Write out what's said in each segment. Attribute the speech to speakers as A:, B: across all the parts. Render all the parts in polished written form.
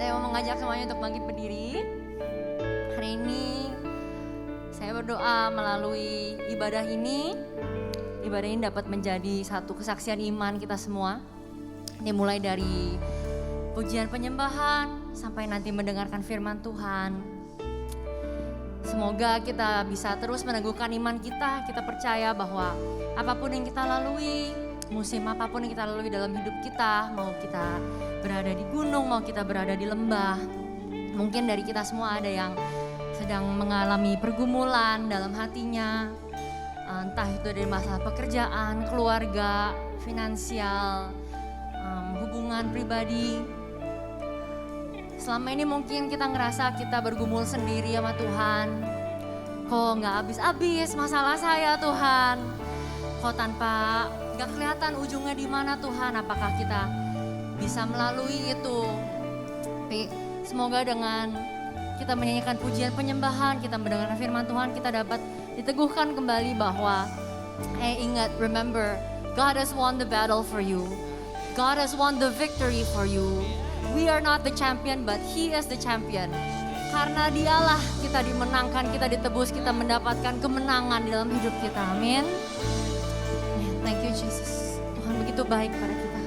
A: Saya mau mengajak semuanya untuk bangkit berdiri. Hari ini saya berdoa melalui ibadah ini dapat menjadi satu kesaksian iman kita semua. Dimulai dari pujian penyembahan sampai nanti mendengarkan firman Tuhan. Semoga kita bisa terus meneguhkan iman kita. Kita percaya bahwa apapun yang kita lalui, musim apapun yang kita lalui dalam hidup kita, mau kita berada di gunung, mau kita berada di lembah. Mungkin dari kita semua ada yang sedang mengalami pergumulan dalam hatinya. Entah itu dari masalah pekerjaan, keluarga, finansial, hubungan pribadi. Selama ini mungkin kita ngerasa kita bergumul sendiri sama Tuhan. Kok gak habis-habis masalah saya Tuhan. Kok gak kelihatan ujungnya di mana Tuhan. Apakah kita bisa melalui itu. Tapi semoga dengan kita menyanyikan pujian penyembahan, kita mendengarkan firman Tuhan, kita dapat diteguhkan kembali bahwa ingat, remember, God has won the battle for you. God has won the victory for you. We are not the champion, but He is the champion. Karena Dialah kita dimenangkan, kita ditebus, kita mendapatkan kemenangan dalam hidup kita. Amin. Thank you Jesus. Tuhan begitu baik pada kita.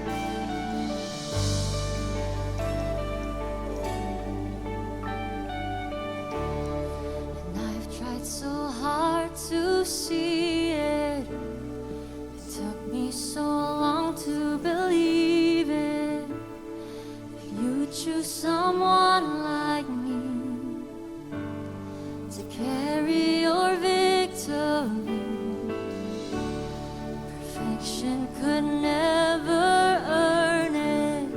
A: And I've tried so hard to see it. It took me so long to believe it. You choose someone like me to carry your victory. Perfection could never earn it.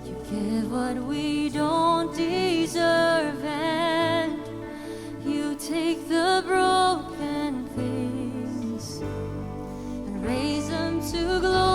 A: You give what we don't deserve, and you take the broken things and raise them to glory.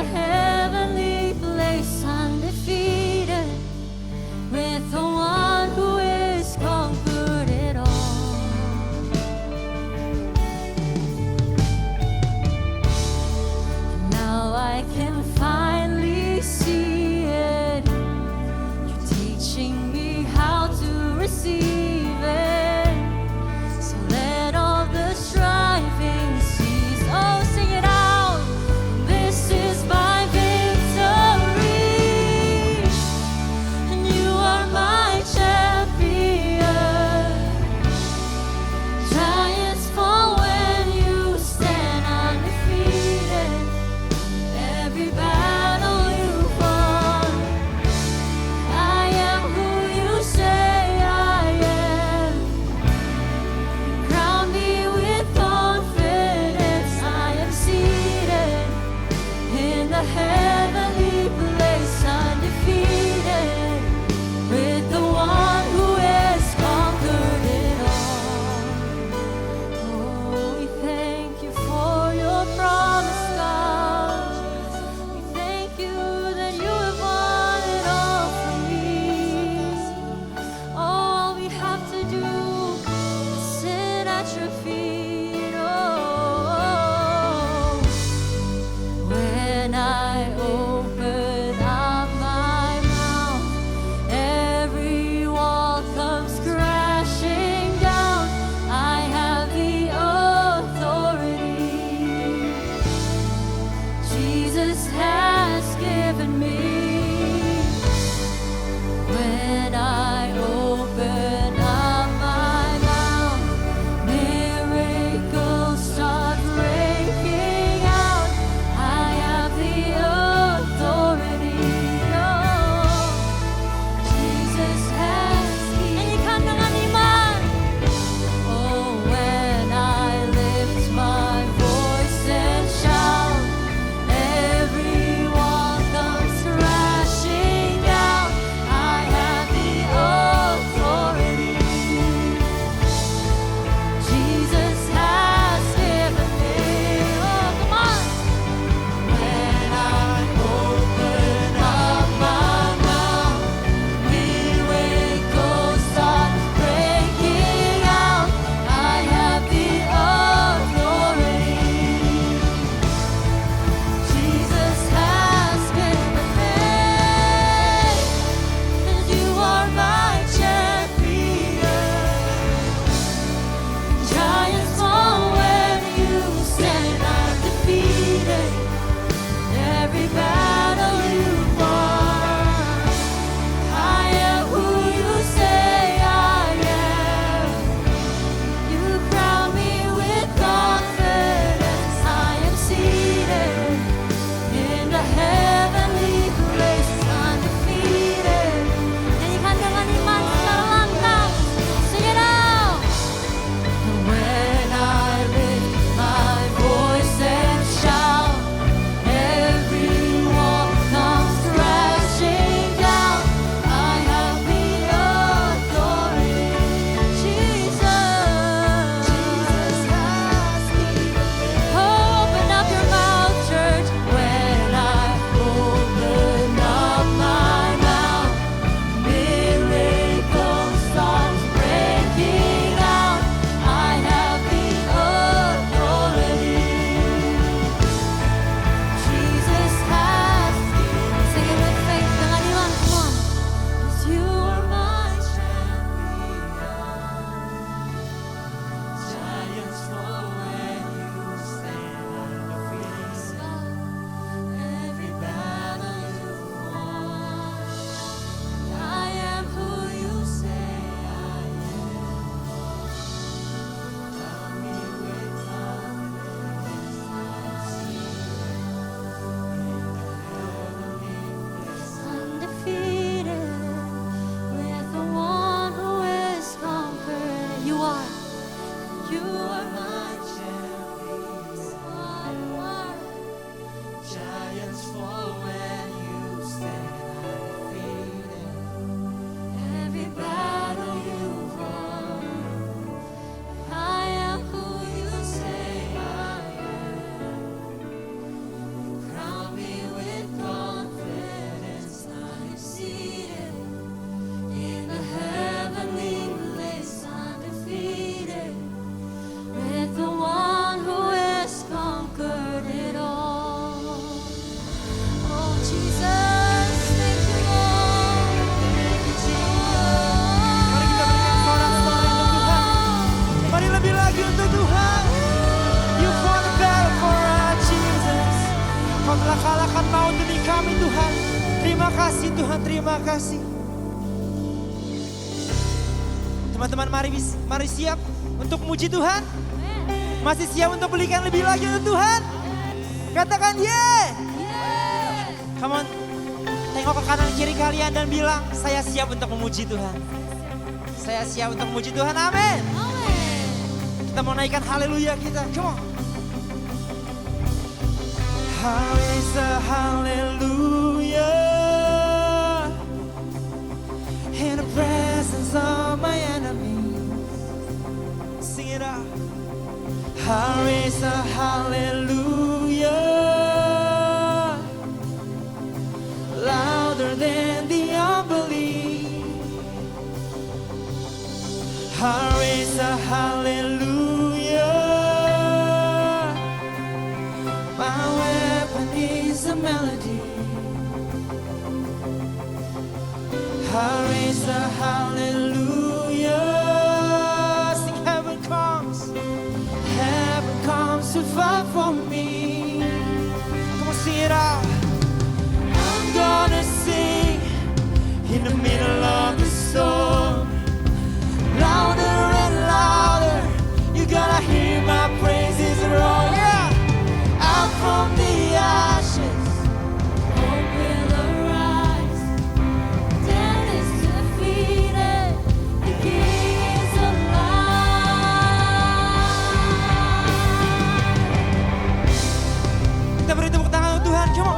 A: Heavenly place, undefeated, with the one who is conquered it all. Now I can finally see it. You're teaching me how to receive it. So let all the striving cease. Oh, sing it out. This is my victory, and you are my champion. Giants fall when you stand undefeated. Every battle you've won. I am who you say I
B: terima kasih. Teman-teman mari siap untuk memuji Tuhan. Masih siap untuk berikan lebih lagi untuk Tuhan? Katakan yeah. Come on, tengok ke kanan kiri kalian dan bilang, saya siap untuk memuji Tuhan. Saya siap untuk memuji Tuhan, amin. Kita mau naikkan haleluya kita, come on. Hallelujah in the presence of my enemies. Sing it out. I raise a hallelujah louder than the unbelief. I raise a hallelujah. My weapon is a melody. I raise a hallelujah. Sing heaven comes. Heaven comes to fight for me. Come on, sing it out. I'm gonna sing in the middle of the storm. Louder and louder, you gotta hear my praises roar. Yeah, out from the ashes, hope will arise. Death is defeated, the King is alive. Kita beri tepuk tangan untuk Tuhan, come on.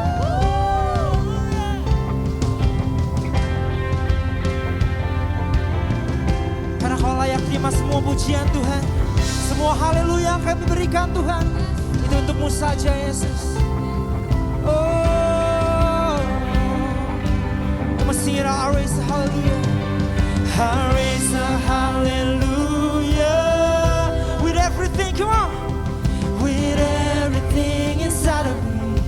B: Karena Kau layak terima semua pujian Tuhan. Semua haleluya yang kami berikan Tuhan, itu untuk-Mu saja Yesus. Oh, come on, sing it out. I raise a hallelujah. I raise a hallelujah with everything, come on. With everything inside of me.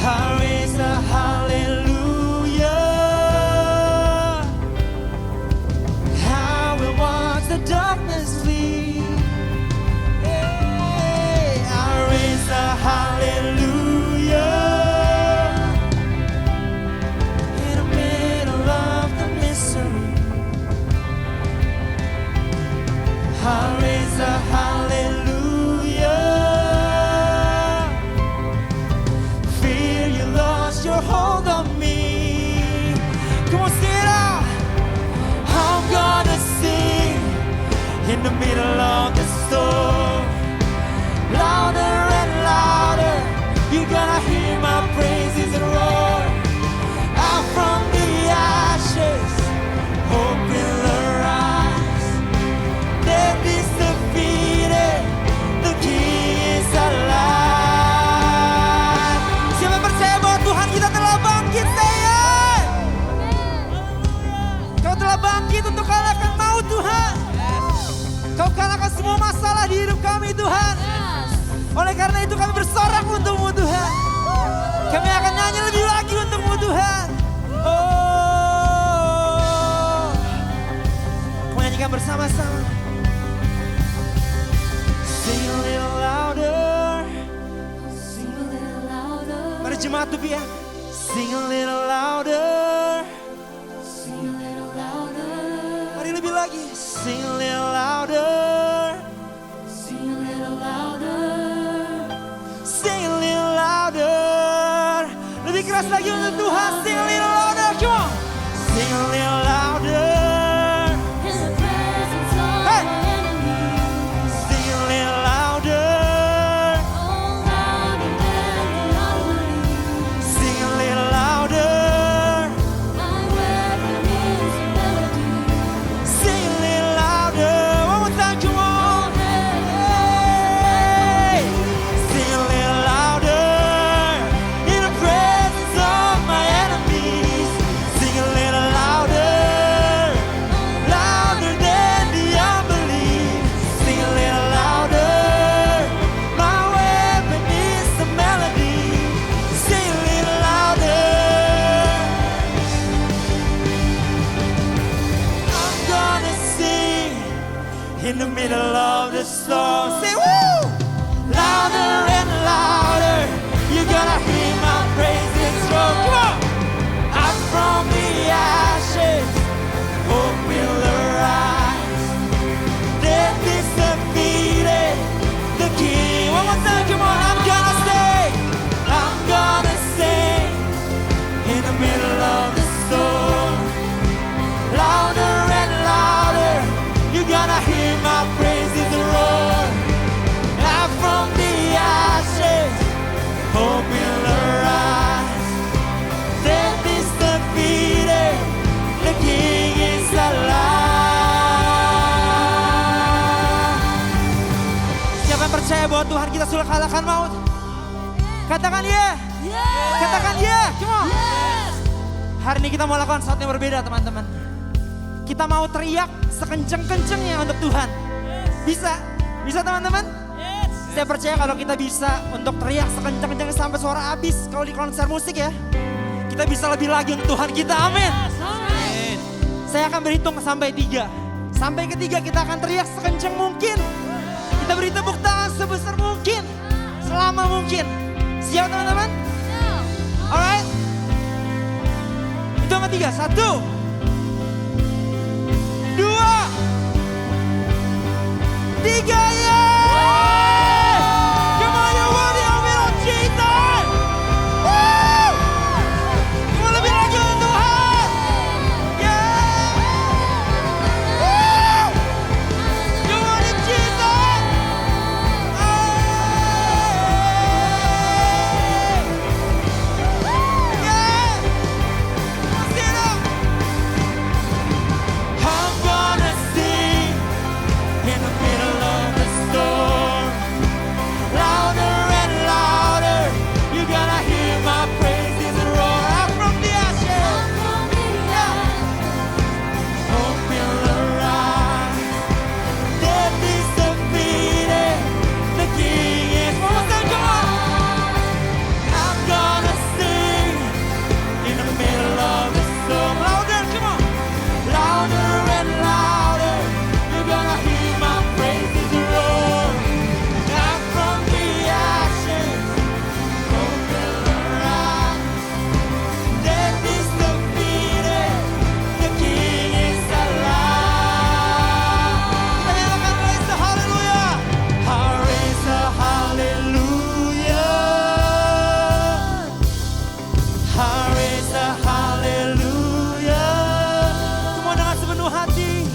B: I raise a hallelujah. I will watch the darkness flee. Hey, I raise a hallelujah in the middle of the mystery. I raise a hallelujah. Fear you lost your hold on me. Come on, sing it out. I'm gonna sing in the middle of the storm. Louder and louder, you're gonna hear my praises roar. Out from the ashes, hope will arise. Death is defeated, the King is alive. Siapa percaya bahwa Tuhan kita telah bangkit, saya? Kau telah bangkit untuk kalahkan maut, Tuhan. Kau kalahkan semua masalah di hidup kami, Tuhan. Oleh karena itu kami bersorak untuk-Mu, Tuhan. Kami akan nyanyi lebih lagi untuk-Mu, Tuhan. Oh, kau nyanyikan bersama-sama. Sing a little louder. Sing a little louder. Mari jemaat tuh ya. Sing a little louder. Sing a little louder. Mari lebih lagi. Sing a little louder. Sing a little louder. Sing a little louder. Lebih keras lagi untuk Tuhan. Sing a little louder. Come on. Sing a little louder. In the presence of my enemies. Sing a little louder. Oh, louder than the unbelief. Sing a little louder. My weapon is a melody. Sing a little louder. One more time, come on. Hey. Sing a little louder. In the presence of my enemies. Sing a little louder. Louder than the unbelief. Sing a little louder. My weapon is the melody. Sing a little louder. I'm gonna sing in the middle of the storm. Say woo! Louder and louder, you're gonna hear my praises roar. middle of the storm. Louder and louder, you're gonna hear my praises roar. Out from the ashes, hope will arise. Death is defeated, the King is alive. Siapa yang percaya bahwa Tuhan kita sudah kalahkan maut? Katakan ya. Katakan ya. Come on. Hari ini kita mau lakukan sesuatu yang berbeda, teman-teman. Kita mau teriak sekencang-kencangnya untuk Tuhan. Bisa? Bisa, teman-teman? Saya percaya kalau kita bisa untuk teriak sekencang-kencangnya sampai suara habis kalau di konser musik ya. Kita bisa lebih lagi untuk Tuhan kita. Amin. Saya akan berhitung sampai 3. Sampai ketiga kita akan teriak sekencang mungkin. Kita beri tepuk tangan sebesar mungkin. Selama mungkin. Siap, teman-teman? Alright. Itu yang ketiga. 1, 2, 3 ya. Come on, you're worthy of it, oh Jesus. Woo! Mau lebih lagi untuk Tuhan. Yeah. Woo! You're worthy, Jesus. Yeah. Stand up. I'm gonna sing in the middle of the storm. Louder and louder, you're gonna hear my praises roar. Out from the ashes, hope will arise. Death is defeated, the King is. One more time, come on. I'm gonna sing in the middle of the storm. Louder, come on. Louder and louder, you're gonna hear my praises roar. Out from the ashes, hope will arise. Death is defeated, the King is alive. Ayo kita raise the hallelujah. I raise the hallelujah. I raise the hallelujah. Semua dengan sepenuh hati.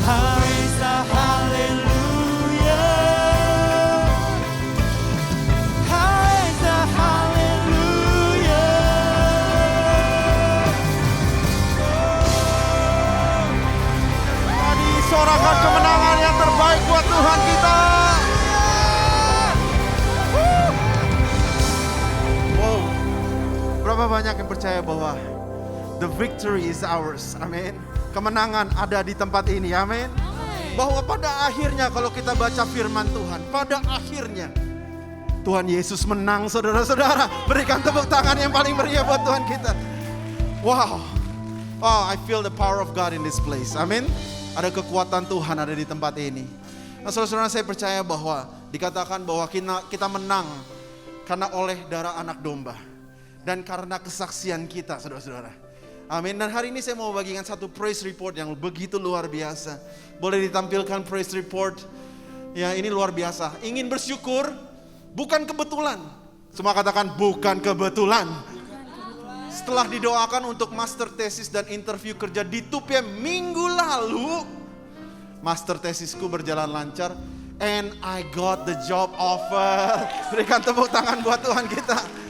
B: I raise the hallelujah. I raise the hallelujah.
C: Tadi sorakan kemenangan yang terbaik buat Tuhan kita. Wow, berapa banyak yang percaya bahwa the victory is ours, amin. Kemenangan ada di tempat ini, amin. Bahwa pada akhirnya kalau kita baca firman Tuhan, pada akhirnya Tuhan Yesus menang, saudara-saudara. Berikan tepuk tangan yang paling meriah buat Tuhan kita. Wow. Oh, I feel the power of God in this place. Amin. Ada kekuatan Tuhan ada di tempat ini. Nah, saudara-saudara, saya percaya bahwa dikatakan bahwa kita menang karena oleh darah anak domba dan karena kesaksian kita, saudara-saudara. Amin. Dan hari ini saya mau bagikan satu praise report yang begitu luar biasa. Boleh ditampilkan praise report? Ya, ini luar biasa. Ingin bersyukur bukan kebetulan. Semua katakan bukan kebetulan. Setelah didoakan untuk master thesis dan interview kerja di TUPM minggu lalu, master thesisku berjalan lancar and I got the job offer. Berikan tepuk tangan buat Tuhan kita.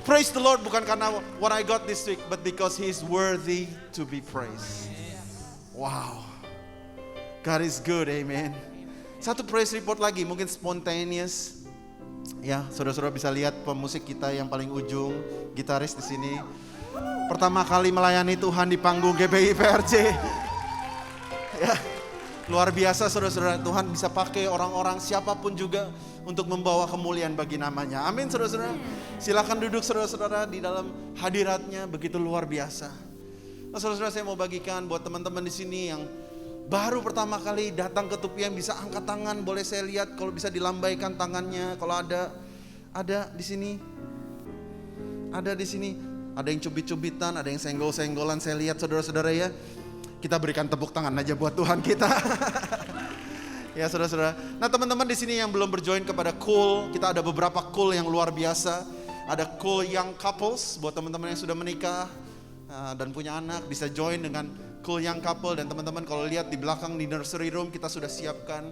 C: Praise the Lord bukan karena what I got this week, but because He is worthy to be praised. Wow, God is good, amen. Satu praise report lagi, mungkin spontaneous. Ya, saudara-saudara bisa lihat pemusik kita yang paling ujung, gitaris di sini. Pertama kali melayani Tuhan di panggung GBI PRJ. Ya, luar biasa saudara-saudara. Tuhan bisa pakai orang-orang siapapun juga untuk membawa kemuliaan bagi namanya. Amin saudara-saudara. Silakan duduk saudara-saudara di dalam hadiratnya, begitu luar biasa. Nah, saudara-saudara, saya mau bagikan buat teman-teman di sini yang baru pertama kali datang ke TUPM, bisa angkat tangan, boleh saya lihat kalau bisa dilambaikan tangannya. Kalau ada di sini. Ada di sini. Ada yang cubit-cubitan, ada yang senggol-senggolan, saya lihat saudara-saudara ya. Kita berikan tepuk tangan aja buat Tuhan kita. Ya saudara-saudara. Nah teman-teman di sini yang belum berjoin kepada Cool, kita ada beberapa Cool yang luar biasa. Ada cool young couples buat teman-teman yang sudah menikah dan punya anak, bisa join dengan cool young couple. Dan teman-teman kalau lihat di belakang di nursery room kita sudah siapkan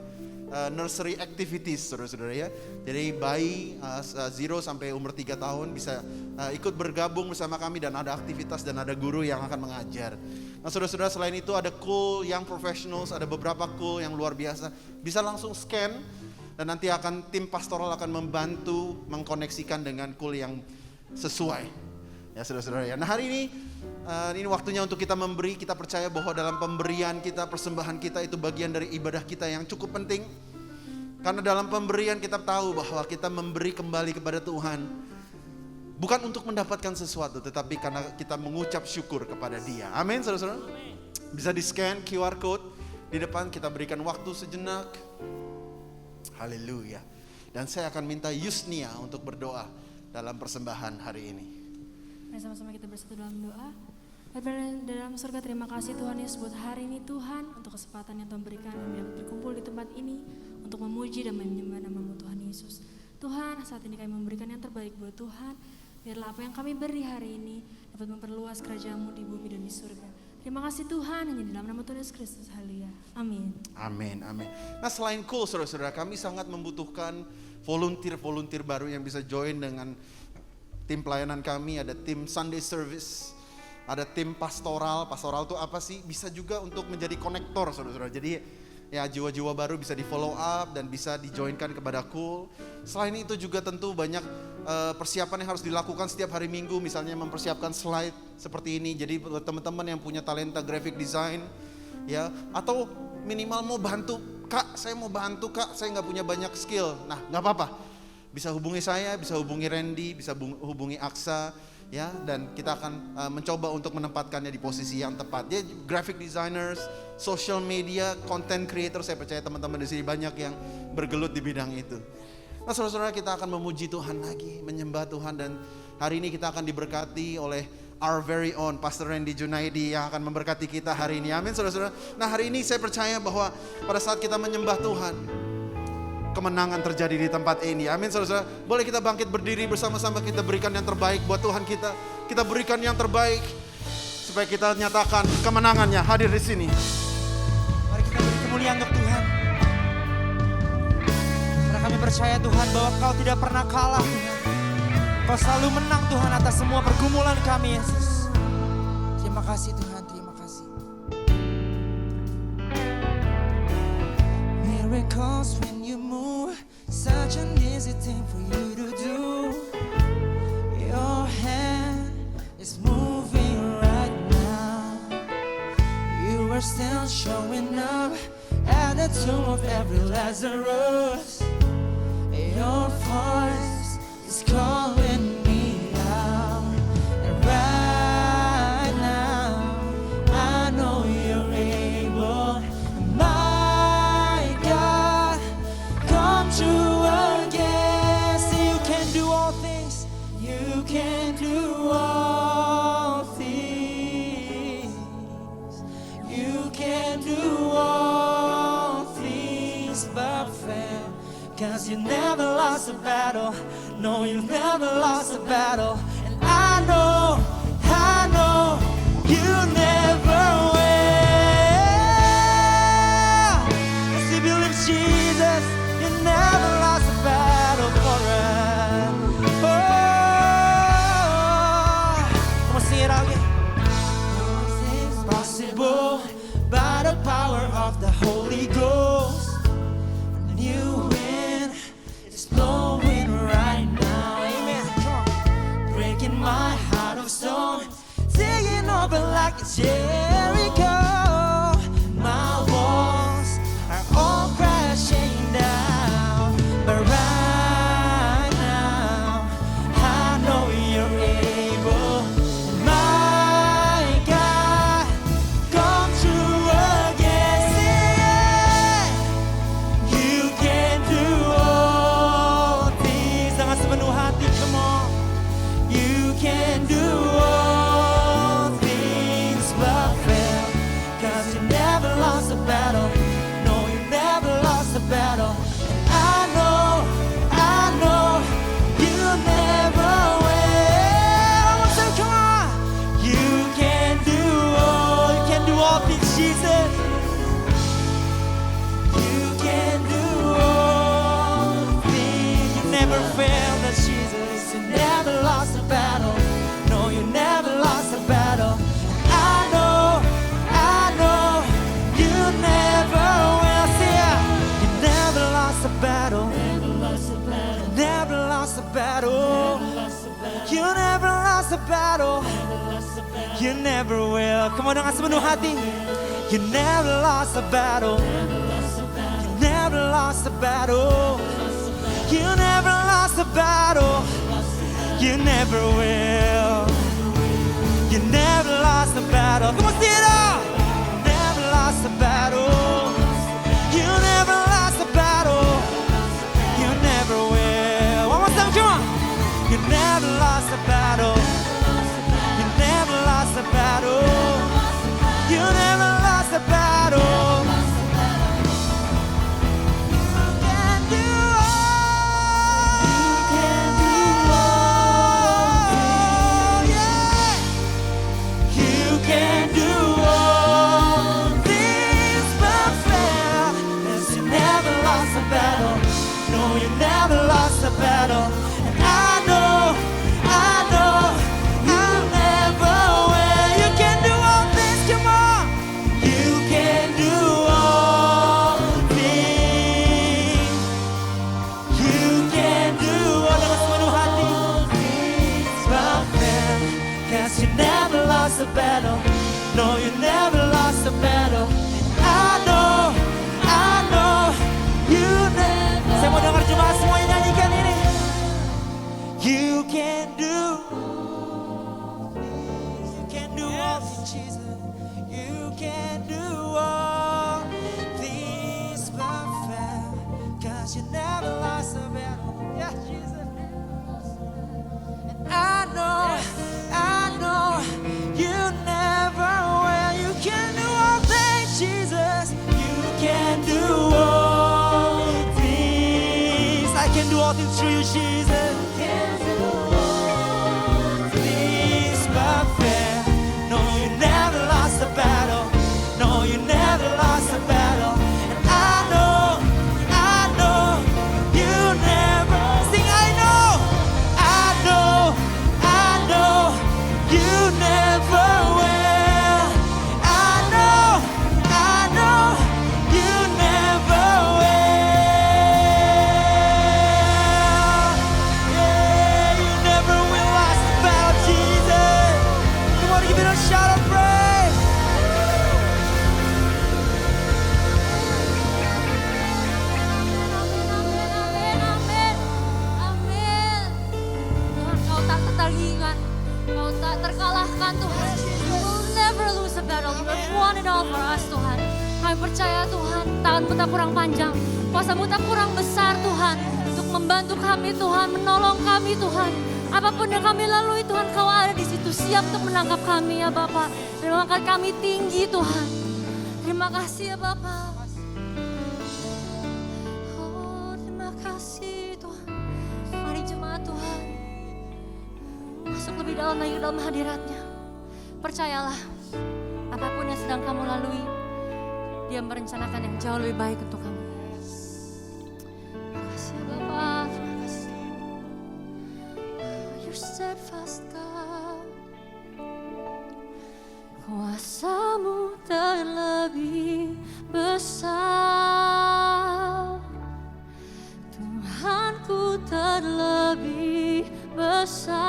C: nursery activities, saudara-saudara ya. Jadi bayi 0 sampai umur 3 tahun bisa ikut bergabung bersama kami dan ada aktivitas dan ada guru yang akan mengajar. Nah saudara-saudara, selain itu ada cool young professionals, ada beberapa cool yang luar biasa. Bisa langsung scan dan nanti tim pastoral akan membantu mengkoneksikan dengan cool yang sesuai. Ya saudara-saudara ya. Nah hari ini waktunya untuk kita memberi. Kita percaya bahwa dalam pemberian kita, persembahan kita itu bagian dari ibadah kita yang cukup penting. Karena dalam pemberian kita tahu bahwa kita memberi kembali kepada Tuhan. Bukan untuk mendapatkan sesuatu, tetapi karena kita mengucap syukur kepada Dia. Amin saudara-saudara. Bisa di scan QR code di depan, kita berikan waktu sejenak. Haleluya. Dan saya akan minta Yusnia untuk berdoa dalam persembahan hari ini.
D: Mari sama-sama kita bersatu dalam doa. Bapa dalam surga, terima kasih Tuhan Yesus buat hari ini Tuhan, untuk kesempatan yang Tuhan berikan kami dapat berkumpul di tempat ini untuk memuji dan menyembah nama-Mu Tuhan Yesus. Tuhan, saat ini kami memberikan yang terbaik buat Tuhan. Biarlah apa yang kami beri hari ini dapat memperluas kerajaan-Mu di bumi dan di surga. Terima kasih Tuhan, hanya di dalam nama Tuhan Yesus Kristus. Haleluya. Amin.
C: Amin, amin. Nah selain cool saudara-saudara, kami sangat membutuhkan volunteer baru yang bisa join dengan tim pelayanan kami. Ada tim Sunday Service, ada tim pastoral. Pastoral itu apa sih? Bisa juga untuk menjadi konektor saudara-saudara. Jadi ya jiwa-jiwa baru bisa di follow up dan bisa dijoinkan kepada cool. Selain itu juga tentu banyak persiapan yang harus dilakukan setiap hari Minggu. Misalnya mempersiapkan slide seperti ini. Jadi buat teman-teman yang punya talenta graphic design ya, atau minimal mau bantu, Kak saya mau bantu Kak, saya gak punya banyak skill. Nah gak apa-apa, bisa hubungi saya, bisa hubungi Randy, bisa hubungi Aksa ya, dan kita akan mencoba untuk menempatkannya di posisi yang tepat. Dia graphic designers, social media, content creator, saya percaya teman-teman di sini banyak yang bergelut di bidang itu. Nah saudara-saudara, kita akan memuji Tuhan lagi, menyembah Tuhan, dan hari ini kita akan diberkati oleh our very own Pastor Randy Junaidi yang akan memberkati kita hari ini. Amin saudara-saudara. Nah hari ini saya percaya bahwa pada saat kita menyembah Tuhan, kemenangan terjadi di tempat ini. Amin saudara-saudara. Boleh kita bangkit berdiri bersama-sama, kita berikan yang terbaik buat Tuhan kita. Kita berikan yang terbaik supaya kita nyatakan kemenangannya hadir di sini.
B: Mari kita beri kemuliaan untuk Tuhan. Karena kami percaya Tuhan bahwa Kau tidak pernah kalah. Kau selalu menang Tuhan atas semua pergumulan kami Yesus. Terima kasih Tuhan, terima kasih. Miracles when you move, such an easy thing for you to do. Your hand is moving right now. You are still showing up at the tomb of every Lazarus. Your voice is calling me out. And right now, I know you're able. My God, come true again. See, you can do all things. You can do all things. You can do all things but fail. 'Cause you never lost a battle. No, you never lost a battle. And I know you never will. 'Cause if you believe Jesus, you never lost a battle for us. Oh, come on, sing it out again. Nothing's possible by the power of the Holy Ghost. And you win, it's blowing right now. Amen. Breaking my heart of stone, taking over like a Jericho. My walls are all crashing down, but right now I know you're able. My God, come true again. You can do all things. Dengan sepenuh hati, come on. You can do all things but fail. You never will. Come on, dengan sepenuh hati. You never lost a battle. You never lost a battle. You never lost a battle. You never will. You never lost a battle. Come on, sing it out. You never lost a battle. You never lost a battle. You never will. One more time, come on. You never lost a battle. You never lost a battle. You never lost a battle. Battle, and I know, I'll never win. You can do all things, come on. You can do all things. You can do all dengan sepenuh hati. But man, 'cause you never lost a battle. No, you never lost a battle. And I know, you never. Saya mau dengar jemaat semuanya nyanyikan ini. You can do all things, Jesus. You can do all things perfect. 'Cause you never lost a battle. Yeah, Jesus. And I know, you never will. You can do all things, Jesus. You can do all things. I can do all things through you, Jesus. Battle. No, you never lost a battle. And I know, you never sing. I know, you never will. I know, you never will. Yeah, you never will lost a battle, Jesus. Come on, give it a shout of praise.
A: Kau tak terkalahkan Tuhan. You will never lose a battle. You have won it all for us Tuhan. Kami percaya Tuhan, tangan-Mu tak kurang panjang, kuasa-Mu tak kurang besar Tuhan, untuk membantu kami Tuhan, menolong kami Tuhan. Apapun yang kami lalui Tuhan, Kau ada di situ siap untuk menangkap kami ya Bapa. Dan mengangkat kami tinggi Tuhan. Terima kasih ya Bapa. Oh, terima kasih Tuhan. Mari jemaat Tuhan, masuk lebih dalam lagi dalam hadirat-Nya. Percayalah, apapun yang sedang kamu lalui, Dia merencanakan yang jauh lebih baik untuk kamu. Terima kasih ya Bapa, terima kasih. You're steadfast God. Kuasa-Mu terlebih besar. Tuhanku terlebih besar.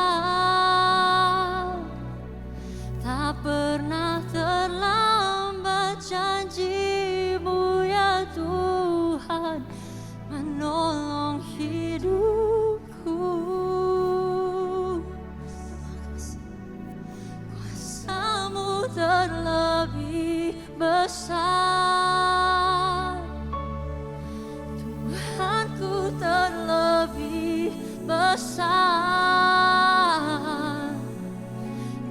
A: Tak pernah terlambat janji-Mu ya Tuhan, menolong hidupku. Kuasa-Mu terlebih besar. Tuhanku terlebih besar.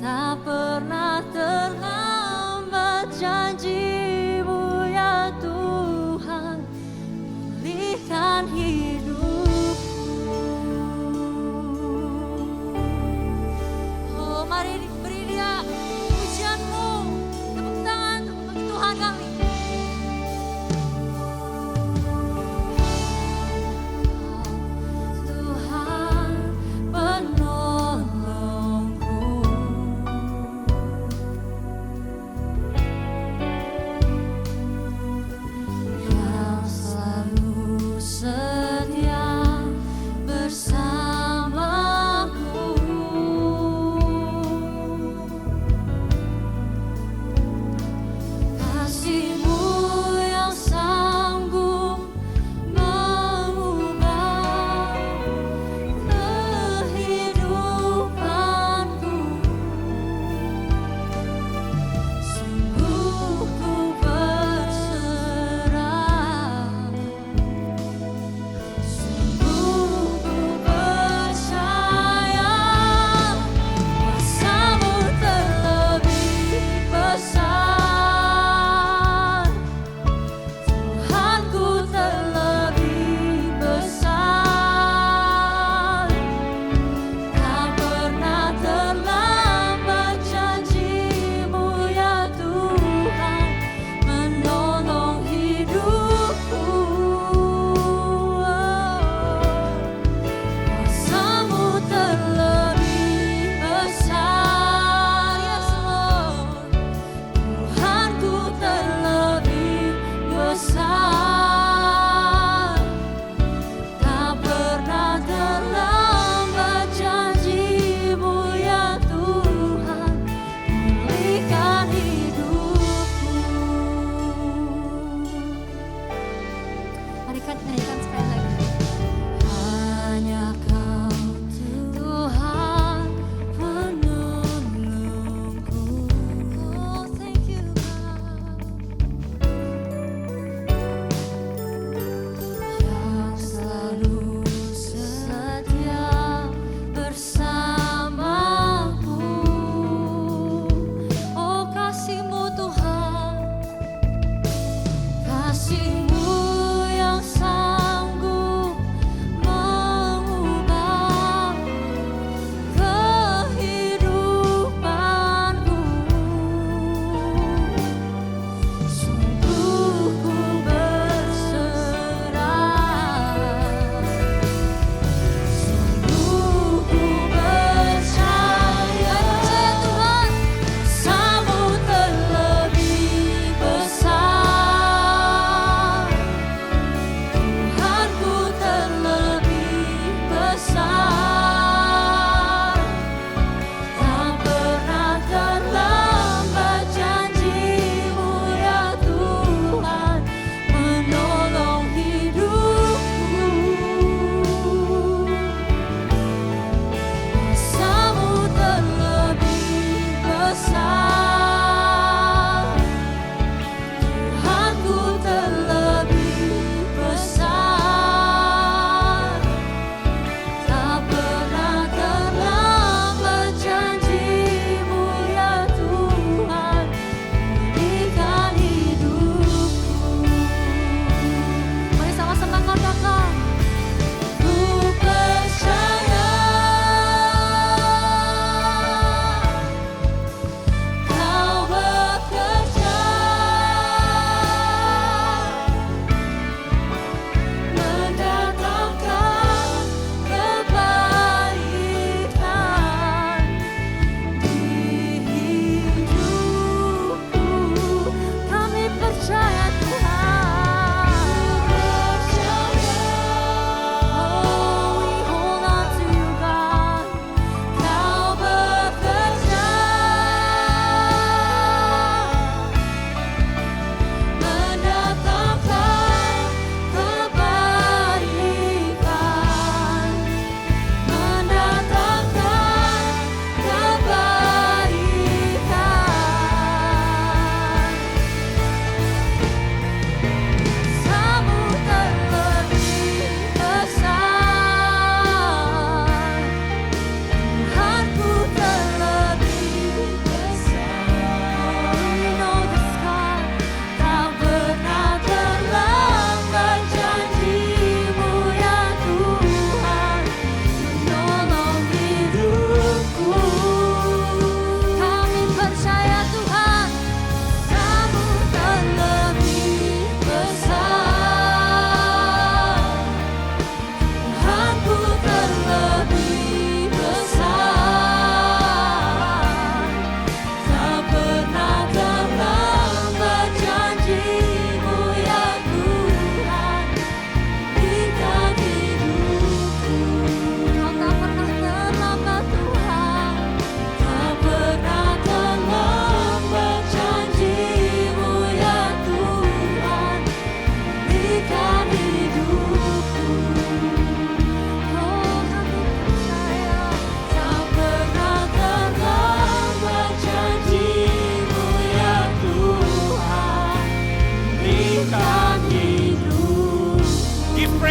A: Tak pernah terlambat janji-Mu ya Tuhan, pulihkan hidupku. Oh, mari beri Dia pujian-Mu, tepuk tangan bagi Tuhan kami. Tuhan penolongku,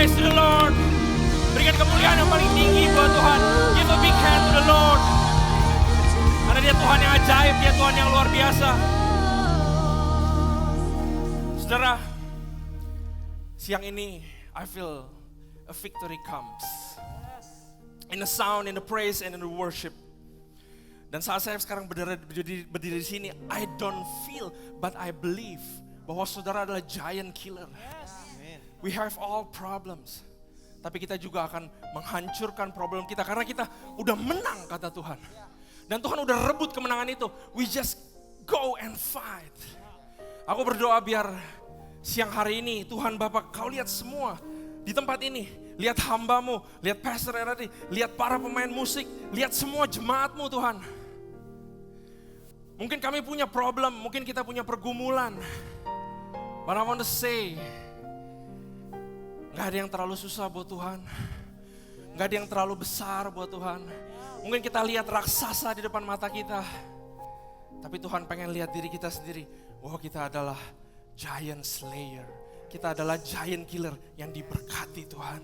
E: praise to the Lord. Berikan kemuliaan yang paling tinggi buat Tuhan. Give a big hand to the Lord. Karena dia Tuhan yang ajaib, dia Tuhan yang luar biasa. Saudara, siang ini I feel a victory comes. In the sound, in the praise, and in the worship. Dan saat saya sekarang berdiri di sini, I don't feel, but I believe bahwa saudara adalah giant killer. We have all problems. Tapi kita juga akan menghancurkan problem kita karena kita udah menang kata Tuhan. Dan Tuhan udah rebut kemenangan itu. We just go and fight. Aku berdoa biar siang hari ini Tuhan Bapa kau lihat semua di tempat ini. Lihat hambamu, lihat Pastor Eradi, lihat para pemain musik, lihat semua jemaatmu Tuhan. Mungkin kami punya problem, mungkin kita punya pergumulan. But I want to say, gak ada yang terlalu susah buat Tuhan. Gak ada yang terlalu besar buat Tuhan. Mungkin kita lihat raksasa di depan mata kita. Tapi Tuhan pengen lihat diri kita sendiri. Wah, kita adalah giant slayer. Kita adalah giant killer yang diberkati Tuhan.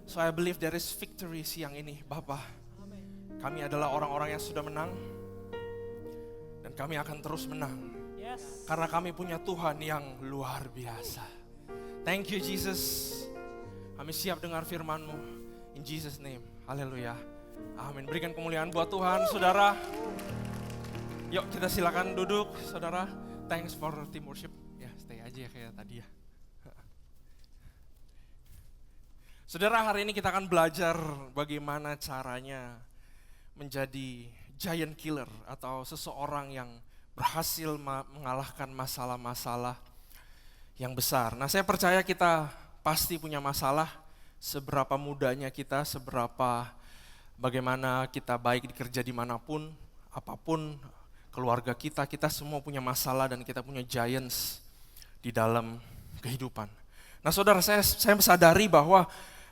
E: So I believe there is victory siang ini, Bapa. Kami adalah orang-orang yang sudah menang. Dan kami akan terus menang. Karena kami punya Tuhan yang luar biasa. Thank you Jesus. Kami siap dengar firman-Mu. In Jesus name. Haleluya. Amin. Berikan kemuliaan buat Tuhan, saudara. Yuk kita silakan duduk, saudara. Thanks for team worship. Ya, stay aja kayak tadi ya. Saudara, hari ini kita akan belajar bagaimana caranya menjadi giant killer atau seseorang yang berhasil mengalahkan masalah-masalah yang besar. Nah, saya percaya kita pasti punya masalah, seberapa mudanya kita, bagaimana kita baik di kerja dimanapun, apapun keluarga kita semua punya masalah dan kita punya giants di dalam kehidupan. Nah saudara, saya sadari bahwa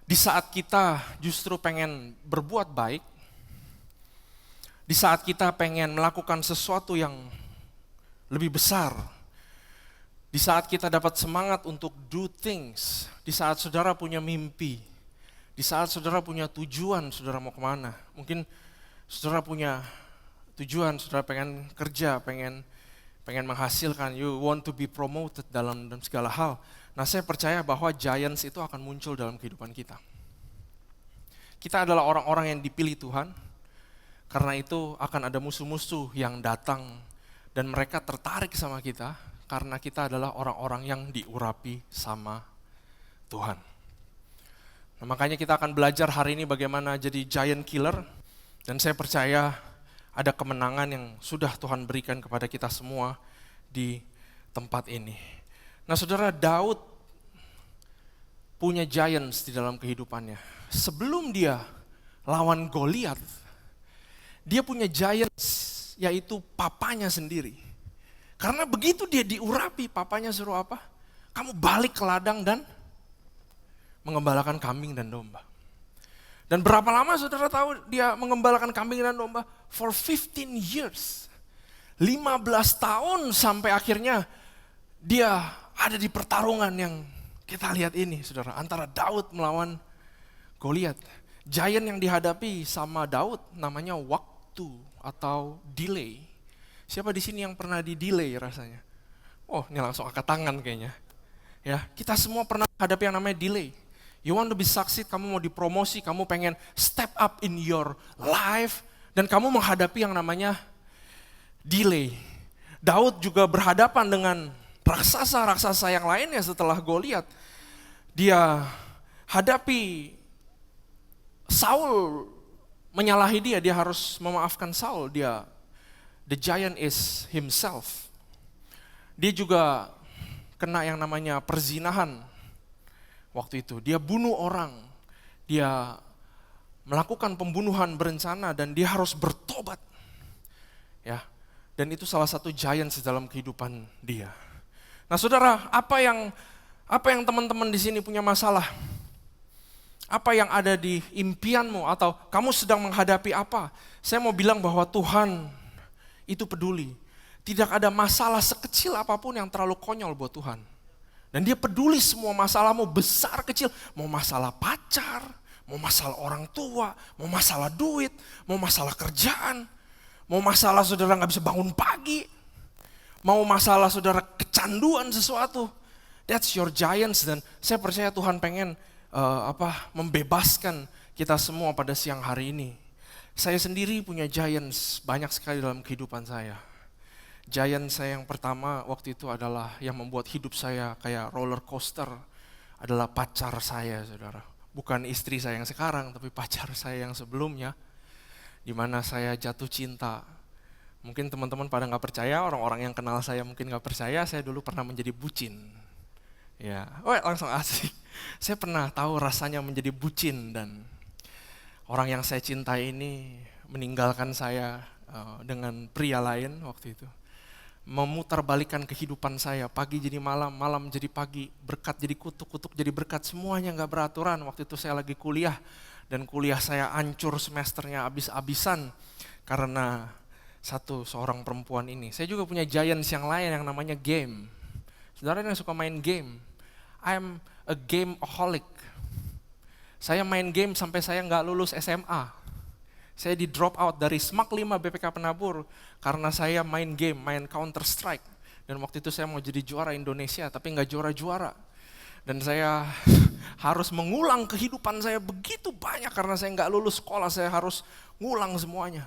E: di saat kita justru pengen berbuat baik, di saat kita pengen melakukan sesuatu yang lebih besar, di saat kita dapat semangat untuk do things, di saat saudara punya mimpi, di saat saudara punya tujuan, saudara mau kemana. Mungkin saudara punya tujuan, saudara pengen kerja, pengen menghasilkan, you want to be promoted dalam segala hal. Nah saya percaya bahwa giants itu akan muncul dalam kehidupan kita. Kita adalah orang-orang yang dipilih Tuhan, karena itu akan ada musuh-musuh yang datang dan mereka tertarik sama kita, karena kita adalah orang-orang yang diurapi sama Tuhan. Nah, makanya kita akan belajar hari ini bagaimana jadi giant killer, dan saya percaya ada kemenangan yang sudah Tuhan berikan kepada kita semua di tempat ini. Nah saudara, Daud punya giants di dalam kehidupannya. Sebelum dia lawan Goliat, dia punya giants, yaitu papanya sendiri. Karena begitu dia diurapi, papanya suruh apa? Kamu balik ke ladang dan mengembalakan kambing dan domba. Dan berapa lama saudara tahu dia mengembalakan kambing dan domba? For 15 years. 15 tahun sampai akhirnya dia ada di pertarungan yang kita lihat ini saudara. Antara Daud melawan Goliat. Giant yang dihadapi sama Daud namanya waktu atau delay. Siapa di sini yang pernah di delay rasanya? Oh ini langsung angkat tangan kayaknya. Ya, kita semua pernah hadapi yang namanya delay. You want to be succeed, kamu mau dipromosi, kamu pengen step up in your life, dan kamu menghadapi yang namanya delay. Daud juga berhadapan dengan raksasa-raksasa yang lainnya setelah Goliat. Dia hadapi Saul menyalahi dia harus memaafkan Saul. The giant is himself. Dia juga kena yang namanya perzinahan. Waktu itu dia bunuh orang, dia melakukan pembunuhan berencana dan dia harus bertobat. Ya, dan itu salah satu giant dalam kehidupan dia. Nah, saudara, apa yang teman-teman di sini punya masalah? Apa yang ada di impianmu atau kamu sedang menghadapi apa? Saya mau bilang bahwa Tuhan itu peduli. Tidak ada masalah sekecil apapun yang terlalu konyol buat Tuhan. Dan dia peduli semua masalah, mau besar kecil, mau masalah pacar, mau masalah orang tua, mau masalah duit, mau masalah kerjaan, mau masalah saudara gak bisa bangun pagi, mau masalah saudara kecanduan sesuatu. That's your giants. Dan saya percaya Tuhan pengen membebaskan kita semua pada siang hari ini. Saya sendiri punya giants banyak sekali dalam kehidupan saya. Giant saya yang pertama waktu itu adalah yang membuat hidup saya kayak roller coaster adalah pacar saya, saudara. Bukan istri saya yang sekarang, tapi pacar saya yang sebelumnya. Di mana saya jatuh cinta. Mungkin teman-teman pada gak percaya, orang-orang yang kenal saya mungkin gak percaya, saya dulu pernah menjadi bucin. Ya, langsung asik. Saya pernah tahu rasanya menjadi bucin dan orang yang saya cintai ini meninggalkan saya dengan pria lain waktu itu. Memutarbalikkan kehidupan saya, pagi jadi malam, malam jadi pagi, berkat jadi kutuk, kutuk jadi berkat, semuanya gak beraturan. Waktu itu saya lagi kuliah, dan kuliah saya hancur semesternya habis-habisan karena seorang perempuan ini. Saya juga punya giants yang lain yang namanya game. Saudara yang suka main game, I'm a gameaholic. Saya main game sampai saya gak lulus SMA. Saya di drop out dari SMAK 5 BPK Penabur karena saya main game, main Counter Strike. Dan waktu itu saya mau jadi juara Indonesia tapi gak juara-juara. Dan saya harus mengulang kehidupan saya begitu banyak karena saya gak lulus sekolah, saya harus ngulang semuanya.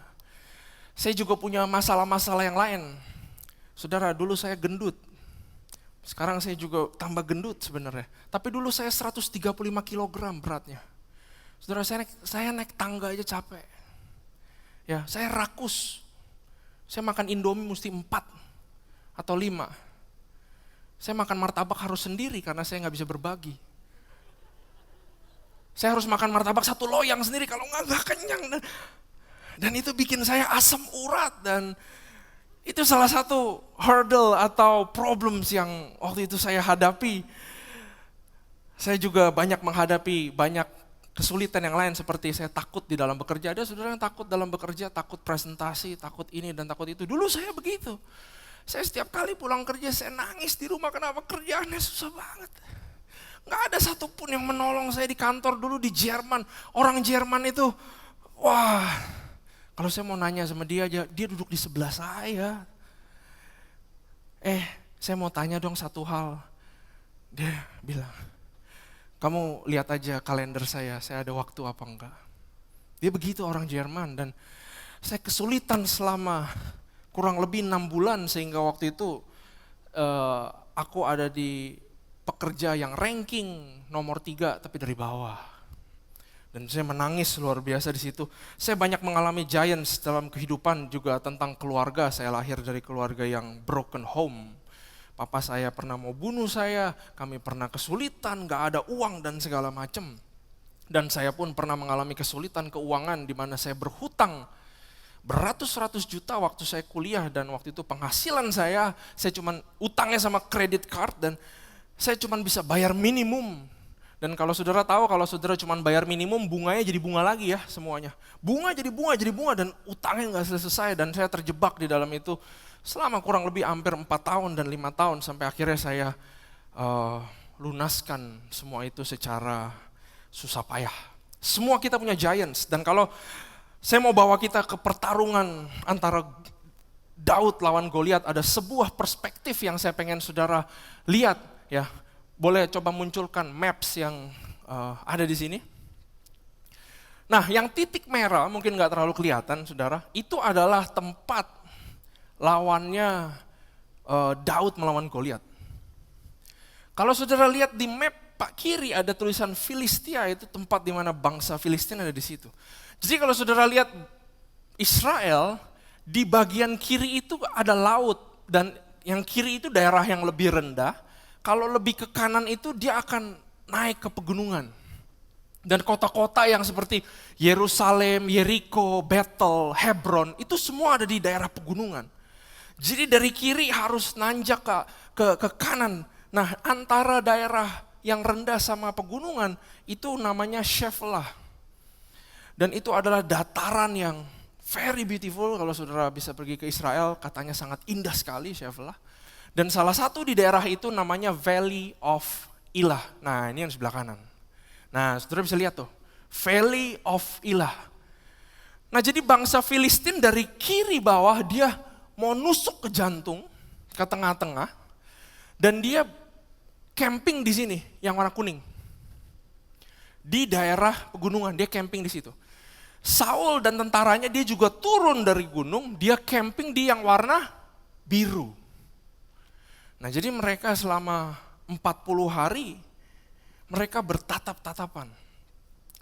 E: Saya juga punya masalah-masalah yang lain. Saudara, dulu saya gendut. Sekarang saya juga tambah gendut sebenarnya. Tapi dulu saya 135 kg beratnya. Saudara, saya naik tangga aja capek. Ya, saya rakus. Saya makan Indomie mesti 4 atau 5. Saya makan martabak harus sendiri karena saya gak bisa berbagi. Saya harus makan martabak 1 loyang sendiri kalau gak kenyang. Dan itu bikin saya asam urat dan itu salah satu hurdle atau problems yang waktu itu saya hadapi. Saya juga banyak menghadapi banyak kesulitan yang lain seperti saya takut di dalam bekerja. Ada saudara yang takut dalam bekerja, takut presentasi, takut ini dan takut itu. Dulu saya begitu. Saya setiap kali pulang kerja saya nangis di rumah, kenapa kerjaannya susah banget. Gak ada satupun yang menolong saya di kantor dulu di Jerman. Orang Jerman itu, wah, kalau saya mau nanya sama dia aja, dia duduk di sebelah saya. Saya mau tanya dong satu hal. Dia bilang, kamu lihat aja kalender saya ada waktu apa enggak. Dia begitu orang Jerman dan saya kesulitan selama kurang lebih 6 bulan sehingga waktu itu aku ada di pekerja yang ranking nomor 3 tapi dari bawah. Dan saya menangis luar biasa di situ. Saya banyak mengalami giants dalam kehidupan juga tentang keluarga. Saya lahir dari keluarga yang broken home. Papa saya pernah mau bunuh saya, kami pernah kesulitan, gak ada uang dan segala macam. Dan saya pun pernah mengalami kesulitan keuangan di mana saya berhutang beratus-ratus juta waktu saya kuliah dan waktu itu penghasilan saya cuma utangnya sama credit card dan saya cuma bisa bayar minimum. Dan kalau saudara tahu kalau saudara cuma bayar minimum bunganya jadi bunga lagi ya semuanya. Bunga jadi bunga dan utangnya gak selesai dan saya terjebak di dalam itu. Selama kurang lebih hampir 4 tahun dan 5 tahun sampai akhirnya saya lunaskan semua itu secara susah payah. Semua kita punya giants dan kalau saya mau bawa kita ke pertarungan antara Daud lawan Goliat, ada sebuah perspektif yang saya pengen saudara lihat ya. Boleh coba munculkan maps yang ada di sini. Nah, yang titik merah mungkin nggak terlalu kelihatan saudara, itu adalah tempat lawannya Daud melawan Goliat. Kalau saudara lihat di map pak kiri ada tulisan Filistia, itu tempat di mana bangsa Filistin ada di situ. Jadi kalau saudara lihat Israel, di bagian kiri itu ada laut dan yang kiri itu daerah yang lebih rendah. Kalau lebih ke kanan itu dia akan naik ke pegunungan. Dan kota-kota yang seperti Yerusalem, Yeriko, Bethel, Hebron, itu semua ada di daerah pegunungan. Jadi dari kiri harus nanjak ke kanan. Nah, antara daerah yang rendah sama pegunungan itu namanya Shephelah. Dan itu adalah dataran yang very beautiful. Kalau saudara bisa pergi ke Israel, katanya sangat indah sekali Shephelah. Dan salah satu di daerah itu namanya Valley of Elah. Nah ini yang sebelah kanan. Nah saudara bisa lihat tuh, Valley of Elah. Nah jadi bangsa Filistin dari kiri bawah dia mau nusuk ke jantung, ke tengah-tengah. Dan dia camping di sini yang warna kuning. Di daerah pegunungan, dia camping di situ. Saul dan tentaranya dia juga turun dari gunung, dia camping di yang warna biru. Nah jadi mereka selama 40 hari, mereka bertatap-tatapan.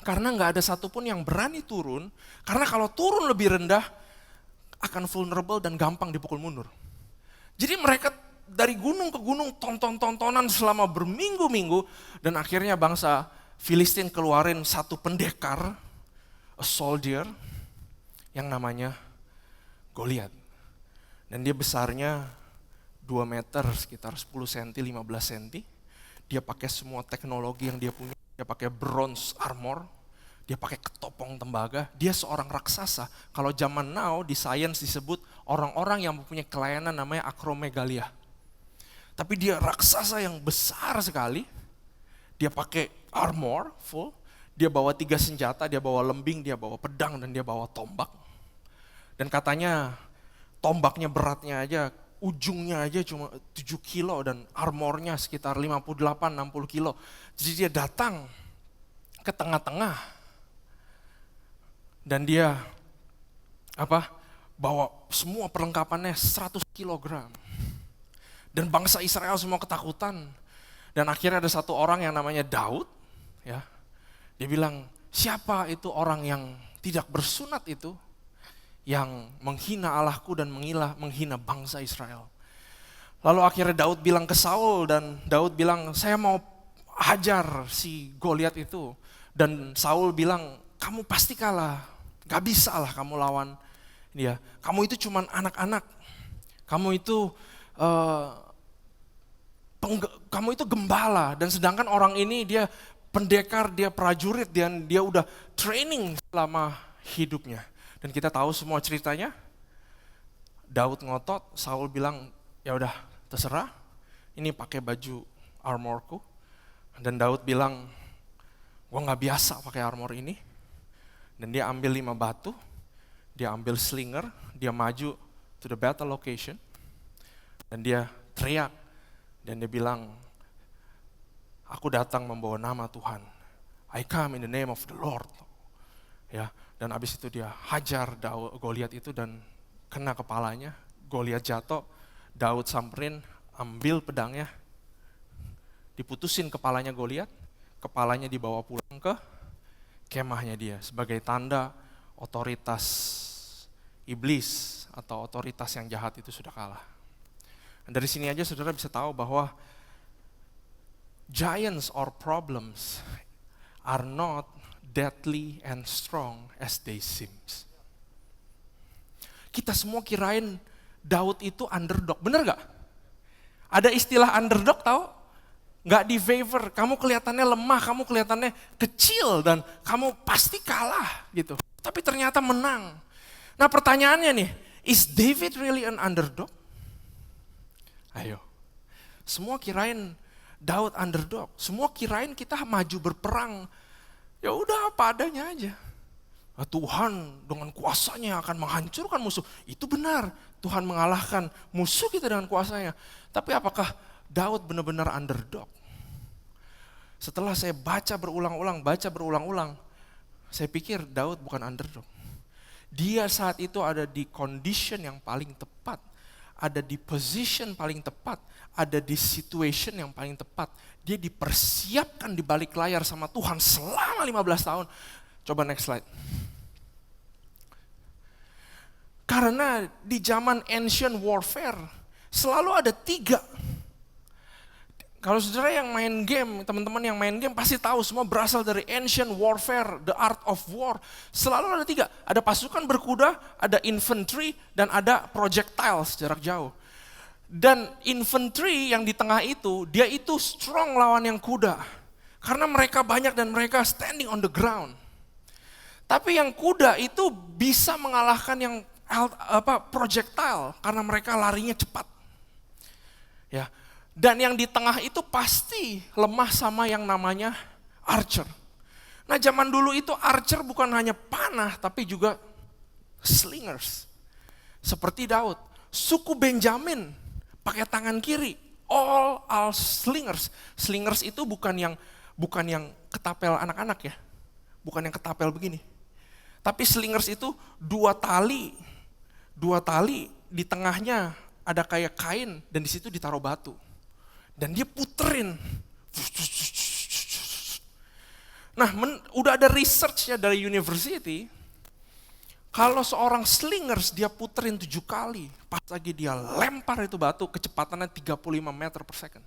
E: Karena nggak ada satupun yang berani turun, karena kalau turun lebih rendah, akan vulnerable dan gampang dipukul mundur. Jadi mereka dari gunung ke gunung tonton-tontonan selama berminggu-minggu, dan akhirnya bangsa Filistin keluarin satu pendekar, a soldier, yang namanya Goliat. Dan dia besarnya 2 meter, sekitar 10 cm, 15 cm. Dia pakai semua teknologi yang dia punya. Dia pakai bronze armor, dia pakai ketopong tembaga. Dia seorang raksasa. Kalau zaman now di sains disebut orang-orang yang mempunyai kelainan namanya acromegalia. Tapi dia raksasa yang besar sekali. Dia pakai armor full. Dia bawa 3 senjata, dia bawa lembing, dia bawa pedang, dan dia bawa tombak. Dan katanya tombaknya beratnya aja, ujungnya aja cuma 7 kilo dan armornya sekitar 58-60 kilo. Jadi dia datang ke tengah-tengah dan dia bawa semua perlengkapannya 100 kilogram. Dan bangsa Israel semua ketakutan. Dan akhirnya ada satu orang yang namanya Daud, ya. Dia bilang, siapa itu orang yang tidak bersunat itu, yang menghina Allahku dan menghina bangsa Israel. Lalu akhirnya Daud bilang ke Saul, dan Daud bilang, saya mau hajar si Goliat itu. Dan Saul bilang, kamu pasti kalah, gak bisa lah kamu lawan dia. Kamu itu cuman anak-anak, kamu itu gembala, dan sedangkan orang ini dia pendekar, dia prajurit, dan dia udah training selama hidupnya. Dan kita tahu semua ceritanya. Daud ngotot, Saul bilang, ya udah terserah, ini pakai baju armorku. Dan Daud bilang, gua nggak biasa pakai armor ini. Dan dia ambil 5 batu, dia ambil slinger, dia maju to the battle location, dan dia teriak, dan dia bilang, aku datang membawa nama Tuhan. I come in the name of the Lord. Ya, dan abis itu dia hajar Goliat itu dan kena kepalanya. Goliat jatuh, Daud samperin, ambil pedangnya, diputusin kepalanya Goliat, kepalanya dibawa pulang ke kemahnya dia sebagai tanda otoritas iblis atau otoritas yang jahat itu sudah kalah. Dan dari sini aja saudara bisa tahu bahwa giants or problems are not deadly and strong as they seem. Kita semua kirain Daud itu underdog, bener gak? Ada istilah underdog tahu? Gak di favor, kamu kelihatannya lemah, kamu kelihatannya kecil dan kamu pasti kalah gitu. Tapi ternyata menang. Nah pertanyaannya nih, is David really an underdog? Ayo, semua kirain Daud underdog, semua kirain kita maju berperang, ya udah apa adanya aja. Nah, Tuhan dengan kuasanya akan menghancurkan musuh, itu benar, Tuhan mengalahkan musuh kita dengan kuasanya. Tapi apakah Daud benar-benar underdog? Setelah saya baca berulang-ulang, saya pikir Daud bukan underdog. Dia saat itu ada di condition yang paling tepat, ada di position paling tepat, ada di situation yang paling tepat. Dia dipersiapkan di balik layar sama Tuhan selama 15 tahun. Coba next slide. Karena di zaman ancient warfare selalu ada 3. Kalau saudara yang main game, teman-teman yang main game pasti tahu semua berasal dari ancient warfare, the art of war. Selalu ada 3, ada pasukan berkuda, ada infantry, dan ada projectiles jarak jauh. Dan infantry yang di tengah itu, dia itu strong lawan yang kuda. Karena mereka banyak dan mereka standing on the ground. Tapi yang kuda itu bisa mengalahkan yang projectile karena mereka larinya cepat. Ya. Dan yang di tengah itu pasti lemah sama yang namanya archer. Nah zaman dulu itu archer bukan hanya panah tapi juga slingers. Seperti Daud, suku Benjamin pakai tangan kiri, all slingers. Slingers itu bukan yang ketapel anak-anak ya, bukan yang ketapel begini. Tapi slingers itu dua tali di tengahnya ada kayak kain dan di situ ditaruh batu. Dan dia puterin. Nah, udah ada research-nya dari university. Kalau seorang slingers dia puterin 7 kali. Pas lagi dia lempar itu batu, kecepatannya 35 meter per second.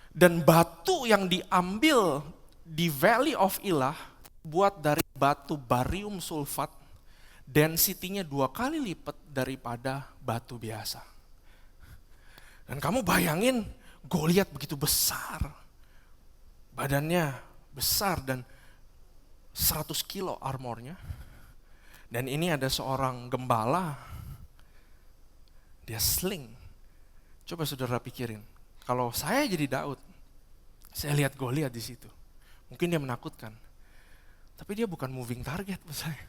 E: Dan batu yang diambil di Valley of Elah, buat dari batu barium sulfat, density-nya 2 kali lipat daripada batu biasa. Dan kamu bayangin Goliat begitu besar, badannya besar dan 100 kilo armornya. Dan ini ada seorang gembala, dia sling. Coba saudara pikirin, kalau saya jadi Daud, saya lihat Goliat di situ, mungkin dia menakutkan. Tapi dia bukan moving target buat saya.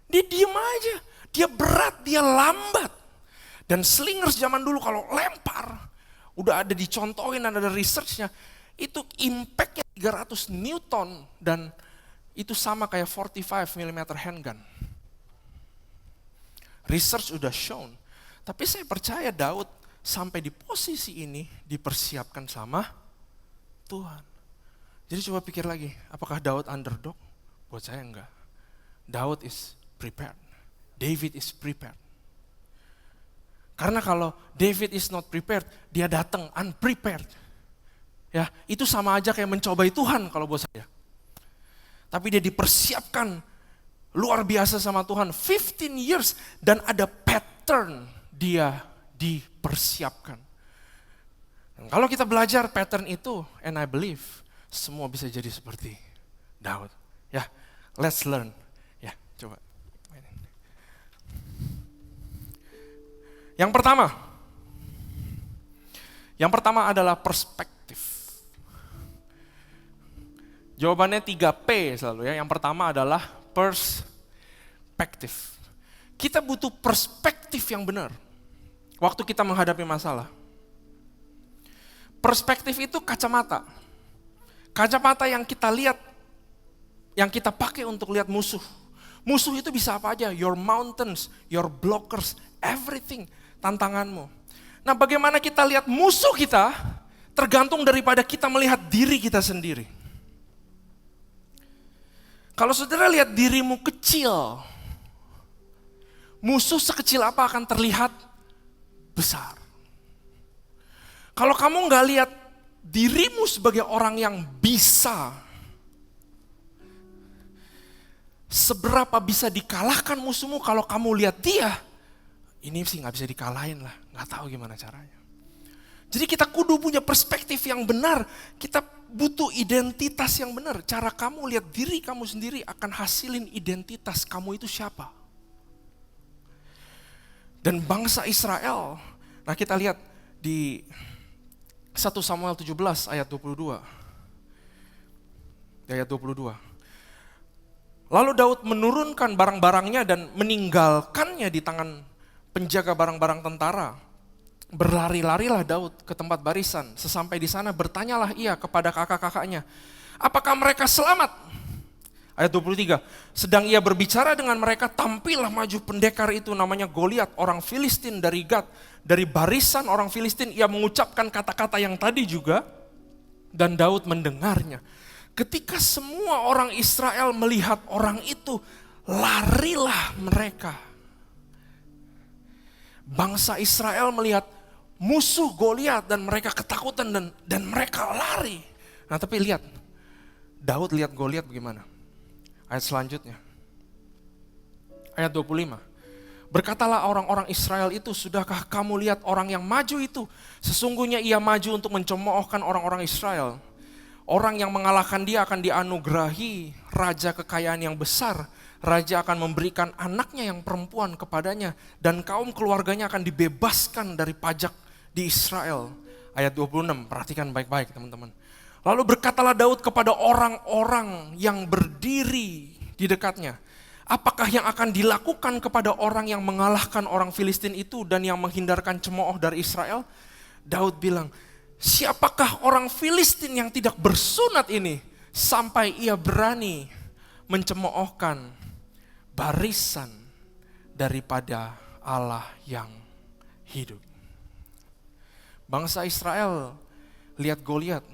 E: Dia diem aja, dia berat, dia lambat. Dan slingers zaman dulu kalau lempar, udah ada dicontohin, ada research-nya, itu impact-nya 300 Newton dan itu sama kayak 45 mm handgun. Research udah shown. Tapi saya percaya Daud sampai di posisi ini dipersiapkan sama Tuhan. Jadi coba pikir lagi, apakah Daud underdog? Buat saya enggak. Daud is prepared. David is prepared. Karena kalau David is not prepared, dia datang unprepared. Ya, itu sama aja kayak mencobai Tuhan kalau buat saya. Tapi dia dipersiapkan luar biasa sama Tuhan. 15 years dan ada pattern dia dipersiapkan. Dan kalau kita belajar pattern itu, and I believe semua bisa jadi seperti Daud. Ya, let's learn. Ya, coba. Yang pertama adalah perspektif. Jawabannya 3P selalu ya. Yang pertama adalah perspektif. Kita butuh perspektif yang benar waktu kita menghadapi masalah. Perspektif itu kacamata. Kacamata yang kita lihat, yang kita pakai untuk lihat musuh. Musuh itu bisa apa aja, your mountains, your blockers, everything, tantanganmu. Nah, bagaimana kita lihat musuh kita tergantung daripada kita melihat diri kita sendiri. Kalau saudara lihat dirimu kecil, musuh sekecil apa akan terlihat besar. Kalau kamu nggak lihat dirimu sebagai orang yang bisa, seberapa bisa dikalahkan musuhmu, kalau kamu lihat dia, ini sih nggak bisa dikalahin lah, nggak tahu gimana caranya. Jadi kita kudu punya perspektif yang benar, kita butuh identitas yang benar. Cara kamu lihat diri kamu sendiri akan hasilin identitas kamu itu siapa. Dan bangsa Israel, nah kita lihat di 1 Samuel 17 ayat 22. Ayat 22. Lalu Daud menurunkan barang-barangnya dan meninggalkannya di tangan penjaga barang-barang tentara. Berlari-larilah Daud ke tempat barisan. Sesampai di sana bertanyalah ia kepada kakak-kakaknya, apakah mereka selamat? Ayat 23, sedang ia berbicara dengan mereka, tampillah maju pendekar itu namanya Goliat, orang Filistin dari Gat. Dari barisan orang Filistin ia mengucapkan kata-kata yang tadi juga, dan Daud mendengarnya. Ketika semua orang Israel melihat orang itu, larilah mereka. Bangsa Israel melihat musuh Goliat dan mereka ketakutan dan mereka lari. Nah tapi lihat, Daud lihat Goliat bagaimana? Ayat selanjutnya, ayat 25. Berkatalah orang-orang Israel itu, sudahkah kamu lihat orang yang maju itu? Sesungguhnya ia maju untuk mencemoohkan orang-orang Israel. Orang yang mengalahkan dia akan dianugerahi raja kekayaan yang besar, raja akan memberikan anaknya yang perempuan kepadanya dan kaum keluarganya akan dibebaskan dari pajak di Israel. Ayat 26, perhatikan baik-baik teman-teman. Lalu berkatalah Daud kepada orang-orang yang berdiri di dekatnya, apakah yang akan dilakukan kepada orang yang mengalahkan orang Filistin itu dan yang menghindarkan cemooh dari Israel? Daud bilang, siapakah orang Filistin yang tidak bersunat ini sampai ia berani mencemoohkan barisan daripada Allah yang hidup. Bangsa Israel lihat Goliat,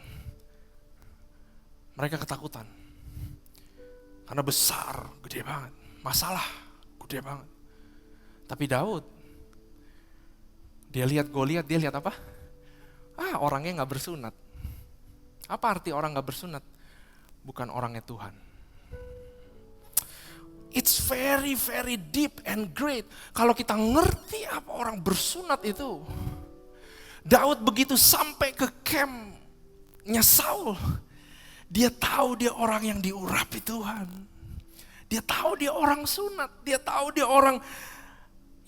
E: mereka ketakutan. Karena besar, gede banget. Masalah, gede banget. Tapi Daud, dia lihat Goliat, dia lihat apa? Orangnya gak bersunat. Apa arti orang gak bersunat? Bukan orangnya Tuhan. It's very very deep and great. Kalau kita ngerti apa orang bersunat itu. Daud begitu sampai ke campnya Saul, dia tahu dia orang yang diurapi Tuhan. Dia tahu dia orang sunat. Dia tahu dia orang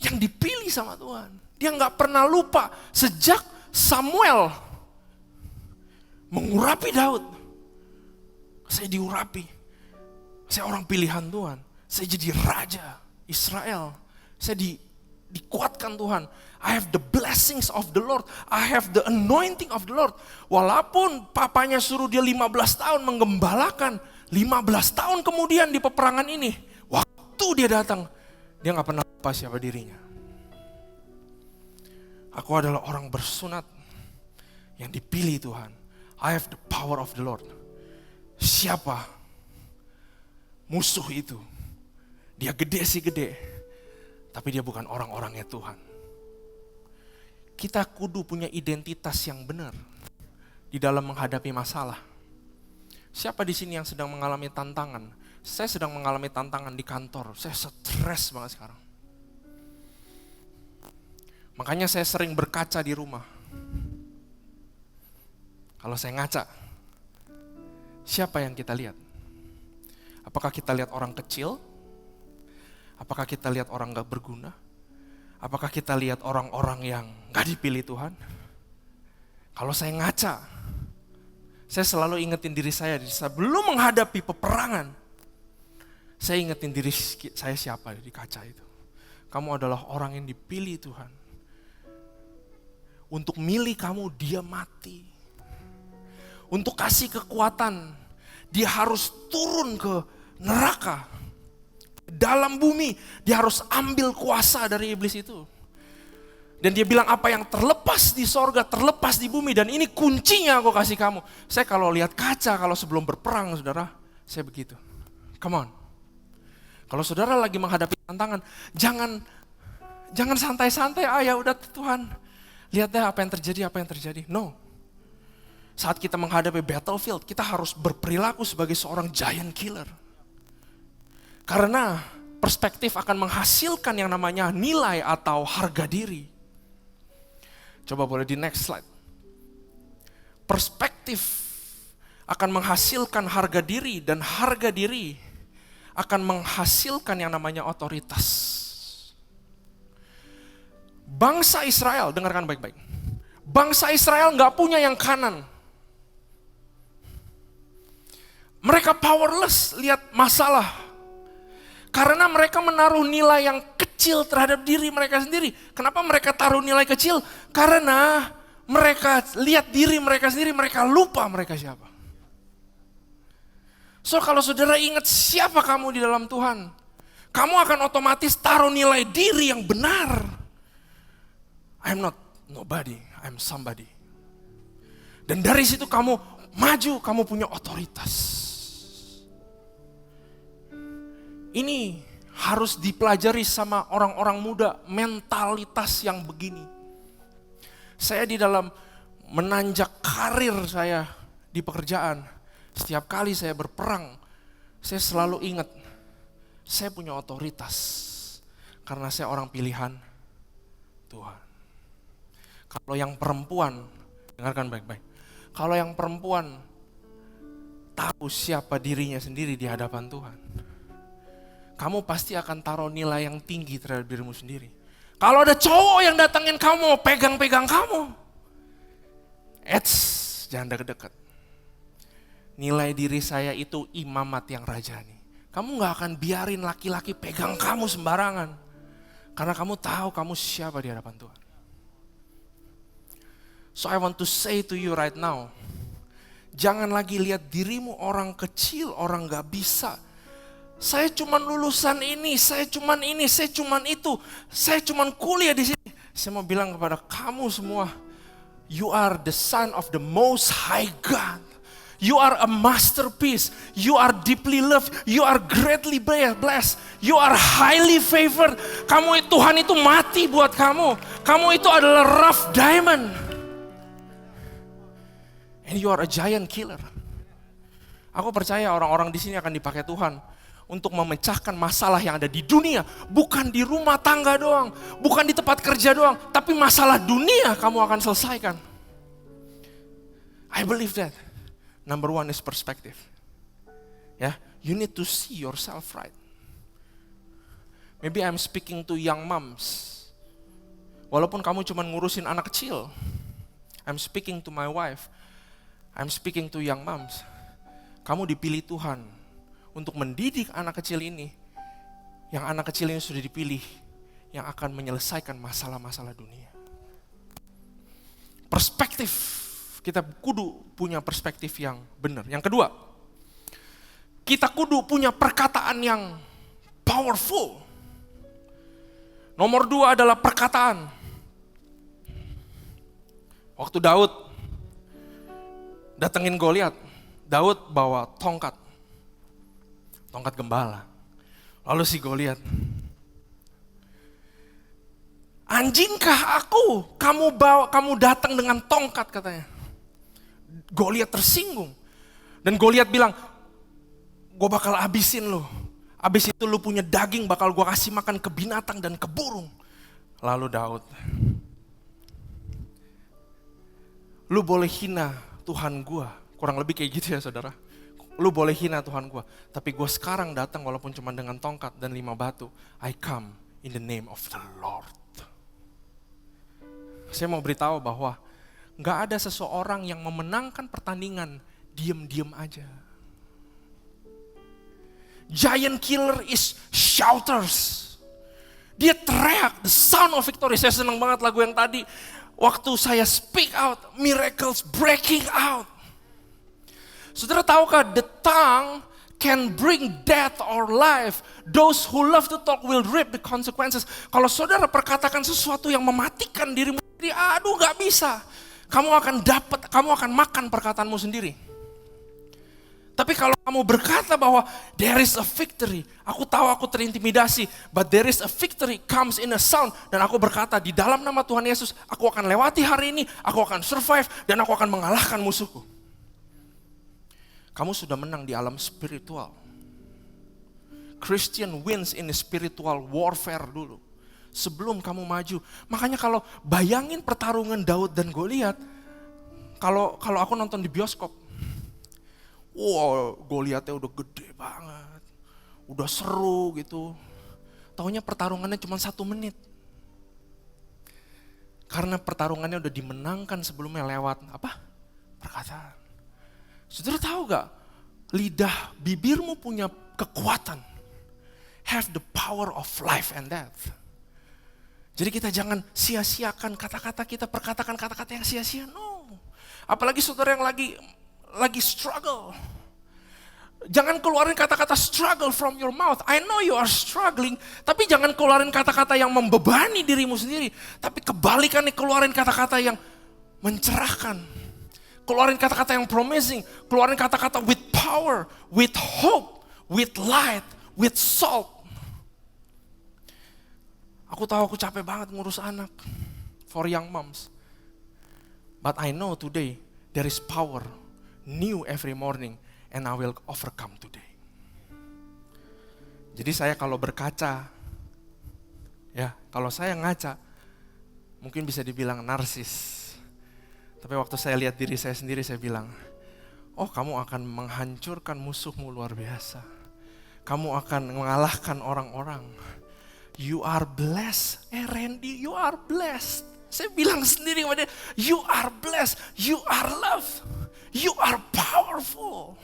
E: yang dipilih sama Tuhan. Dia gak pernah lupa sejak Samuel mengurapi Daud. Saya diurapi. Saya orang pilihan Tuhan. Saya jadi raja Israel. Saya dikuatkan Tuhan. I have the blessings of the Lord. I have the anointing of the Lord. Walaupun papanya suruh dia 15 tahun menggembalakan. 15 tahun kemudian di peperangan ini. Waktu dia datang. Dia gak pernah lupa siapa dirinya. Aku adalah orang bersunat yang dipilih Tuhan. I have the power of the Lord. Siapa musuh itu? Dia gede sih gede, tapi dia bukan orang-orangnya Tuhan. Kita kudu punya identitas yang benar di dalam menghadapi masalah. Siapa di sini yang sedang mengalami tantangan? Saya sedang mengalami tantangan di kantor. Saya stres banget sekarang. Makanya saya sering berkaca di rumah. Kalau saya ngaca, siapa yang kita lihat? Apakah kita lihat orang kecil? Apakah kita lihat orang gak berguna? Apakah kita lihat orang-orang yang gak dipilih Tuhan? Kalau saya ngaca, saya selalu ingetin diri saya sebelum menghadapi peperangan. Saya ingetin diri saya siapa di kaca itu. Kamu adalah orang yang dipilih Tuhan. Untuk milih kamu, dia mati. Untuk kasih kekuatan, dia harus turun ke neraka. Dalam bumi, dia harus ambil kuasa dari iblis itu. Dan dia bilang apa yang terlepas di sorga, terlepas di bumi. Dan ini kuncinya aku kasih kamu. Saya kalau lihat kaca, kalau sebelum berperang saudara, saya begitu. Come on. Kalau saudara lagi menghadapi tantangan, jangan santai-santai, ya udah Tuhan. Lihat deh apa yang terjadi. No. Saat kita menghadapi battlefield, kita harus berperilaku sebagai seorang giant killer. Karena perspektif akan menghasilkan yang namanya nilai atau harga diri. Coba boleh di next slide. Perspektif akan menghasilkan harga diri dan harga diri akan menghasilkan yang namanya otoritas. Bangsa Israel, dengarkan baik-baik. Bangsa Israel gak punya yang kanan. Mereka powerless lihat masalah. Karena mereka menaruh nilai yang kecil terhadap diri mereka sendiri. Kenapa mereka taruh nilai kecil? Karena mereka lihat diri mereka sendiri, mereka lupa mereka siapa. So kalau saudara ingat siapa kamu di dalam Tuhan, kamu akan otomatis taruh nilai diri yang benar. I'm not nobody, I'm somebody. Dan dari situ kamu maju, kamu punya otoritas. Ini harus dipelajari sama orang-orang muda, mentalitas yang begini. Saya di dalam menanjak karir saya di pekerjaan, setiap kali saya berperang, saya selalu ingat, saya punya otoritas. Karena saya orang pilihan Tuhan. Kalau yang perempuan, dengarkan baik-baik. Kalau yang perempuan tahu siapa dirinya sendiri di hadapan Tuhan. kamu pasti akan taruh nilai yang tinggi terhadap dirimu sendiri. Kalau ada cowok yang datangin kamu, pegang-pegang kamu, jangan deket-deket. Nilai diri saya itu imamat yang rajani. Kamu gak akan biarin laki-laki pegang kamu sembarangan. Karena kamu tahu kamu siapa di hadapan Tuhan. So I want to say to you right now, jangan lagi lihat dirimu orang kecil, orang gak bisa. Saya cuman lulusan ini, saya cuman itu, saya cuman kuliah di sini. Saya mau bilang kepada kamu semua, you are the son of the most high God. You are a masterpiece. You are deeply loved. You are greatly blessed. You are highly favored. Tuhan itu mati buat kamu. Kamu itu adalah rough diamond. And you are a giant killer. Aku percaya orang-orang di sini akan dipakai Tuhan untuk memecahkan masalah yang ada di dunia. Bukan di rumah tangga doang. Bukan di tempat kerja doang. Tapi masalah dunia kamu akan selesaikan. I believe that. Number one is perspective. Ya, you need to see yourself right. Maybe I'm speaking to young moms. Walaupun kamu cuma ngurusin anak kecil. I'm speaking to my wife. I'm speaking to young moms. Kamu dipilih Tuhan untuk mendidik anak kecil ini. Yang anak kecil ini sudah dipilih yang akan menyelesaikan masalah-masalah dunia. Perspektif. Kita kudu punya perspektif yang benar. Yang kedua, kita kudu punya perkataan yang powerful. Nomor 2 adalah perkataan. Waktu Daud datengin Goliat, Daud bawa tongkat gembala. Lalu si Goliat, anjingkah aku? Kamu datang dengan tongkat, katanya. Goliat tersinggung. Dan Goliat bilang, gue bakal habisin lo. Abis itu lo punya daging bakal gue kasih makan ke binatang dan ke burung. Lalu Daud, lu boleh hina Tuhan gue. Kurang lebih kayak gitu ya saudara. Lu boleh hina Tuhan gue. Tapi gue sekarang datang walaupun cuma dengan tongkat dan 5 batu. I come in the name of the Lord. Saya mau beritahu bahwa gak ada seseorang yang memenangkan pertandingan diam-diam aja. Giant killer is shouters. Dia teriak, the sound of victory. Saya senang banget lagu yang tadi. Waktu saya speak out, miracles breaking out. Saudara tahukah, the tongue can bring death or life. Those who love to talk will reap the consequences. Kalau saudara perkatakan sesuatu yang mematikan dirimu sendiri, aduh gak bisa. Kamu akan makan perkataanmu sendiri. Tapi kalau kamu berkata bahwa there is a victory, aku tahu aku terintimidasi, but there is a victory comes in a sound, dan aku berkata di dalam nama Tuhan Yesus, aku akan lewati hari ini, aku akan survive, dan aku akan mengalahkan musuhku. Kamu sudah menang di alam spiritual. Christian wins in spiritual warfare dulu. Sebelum kamu maju. Makanya kalau bayangin pertarungan Daud dan Goliat, kalau aku nonton di bioskop, wow, Goliatnya udah gede banget, udah seru gitu. Taunya pertarungannya cuma 1 menit. Karena pertarungannya udah dimenangkan sebelumnya lewat perkataan. Saudara tahu gak? Lidah bibirmu punya kekuatan. Have the power of life and death. Jadi kita jangan sia-siakan kata-kata kita, perkatakan kata-kata yang sia-sia. No. Apalagi saudara yang lagi struggle. Jangan keluarin kata-kata struggle from your mouth. I know you are struggling, tapi jangan keluarin kata-kata yang membebani dirimu sendiri. Tapi kebalikannya, keluarin kata-kata yang mencerahkan. Keluarin kata-kata yang promising. Keluarin kata-kata with power, with hope, with light, with salt. Aku tahu aku capek banget ngurus anak for young moms. But I know today there is power new every morning and I will overcome today. Jadi saya kalau berkaca, ya kalau saya ngaca, mungkin bisa dibilang narsis. Tapi waktu saya lihat diri saya sendiri, saya bilang, oh kamu akan menghancurkan musuhmu luar biasa. Kamu akan mengalahkan orang-orang. You are blessed. Randy, you are blessed. Saya bilang sendiri kepada dia, you are blessed, you are loved, you are powerful.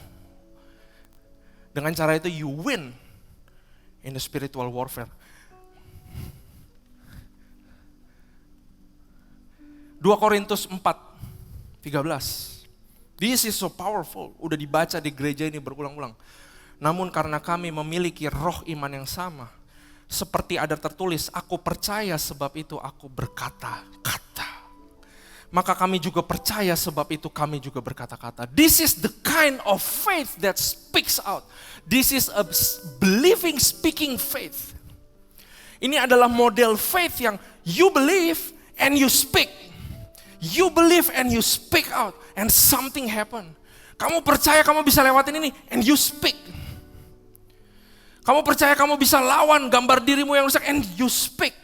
E: Dengan cara itu you win in the spiritual warfare. 2 Korintus 4:13. This is so powerful. Udah dibaca di gereja ini berulang-ulang. Namun karena kami memiliki roh iman yang sama, seperti ada tertulis, aku percaya sebab itu aku berkata-kata. Maka kami juga percaya sebab itu kami juga berkata-kata. This is the kind of faith that speaks out. This is a believing, speaking faith. Ini adalah model faith yang you believe and you speak. You believe and you speak out and something happen. Kamu percaya kamu bisa lewatin ini and you speak. Kamu percaya kamu bisa lawan gambar dirimu yang rusak and you speak.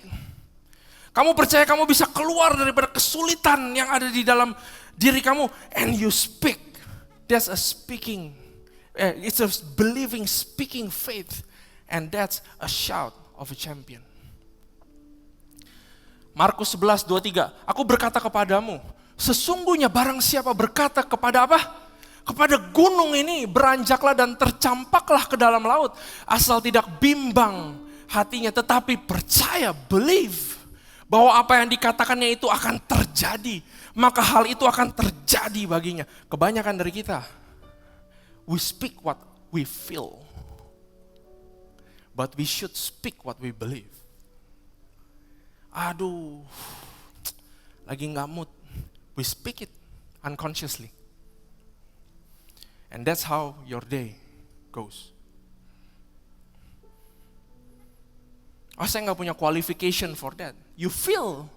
E: Kamu percaya kamu bisa keluar daripada kesulitan yang ada di dalam diri kamu and you speak. That's a speaking, it's a believing, speaking faith, and that's a shout of a champion. Markus 11:23, aku berkata kepadamu, sesungguhnya barang siapa berkata kepada apa? Kepada gunung ini, beranjaklah dan tercampaklah ke dalam laut, asal tidak bimbang hatinya, tetapi percaya, believe, bahwa apa yang dikatakannya itu akan terjadi, maka hal itu akan terjadi baginya. Kebanyakan dari kita, we speak what we feel, but we should speak what we believe. Aduh, lagi gak mood. We speak it unconsciously. And that's how your day goes. Oh, saya gak punya qualification for that. You feel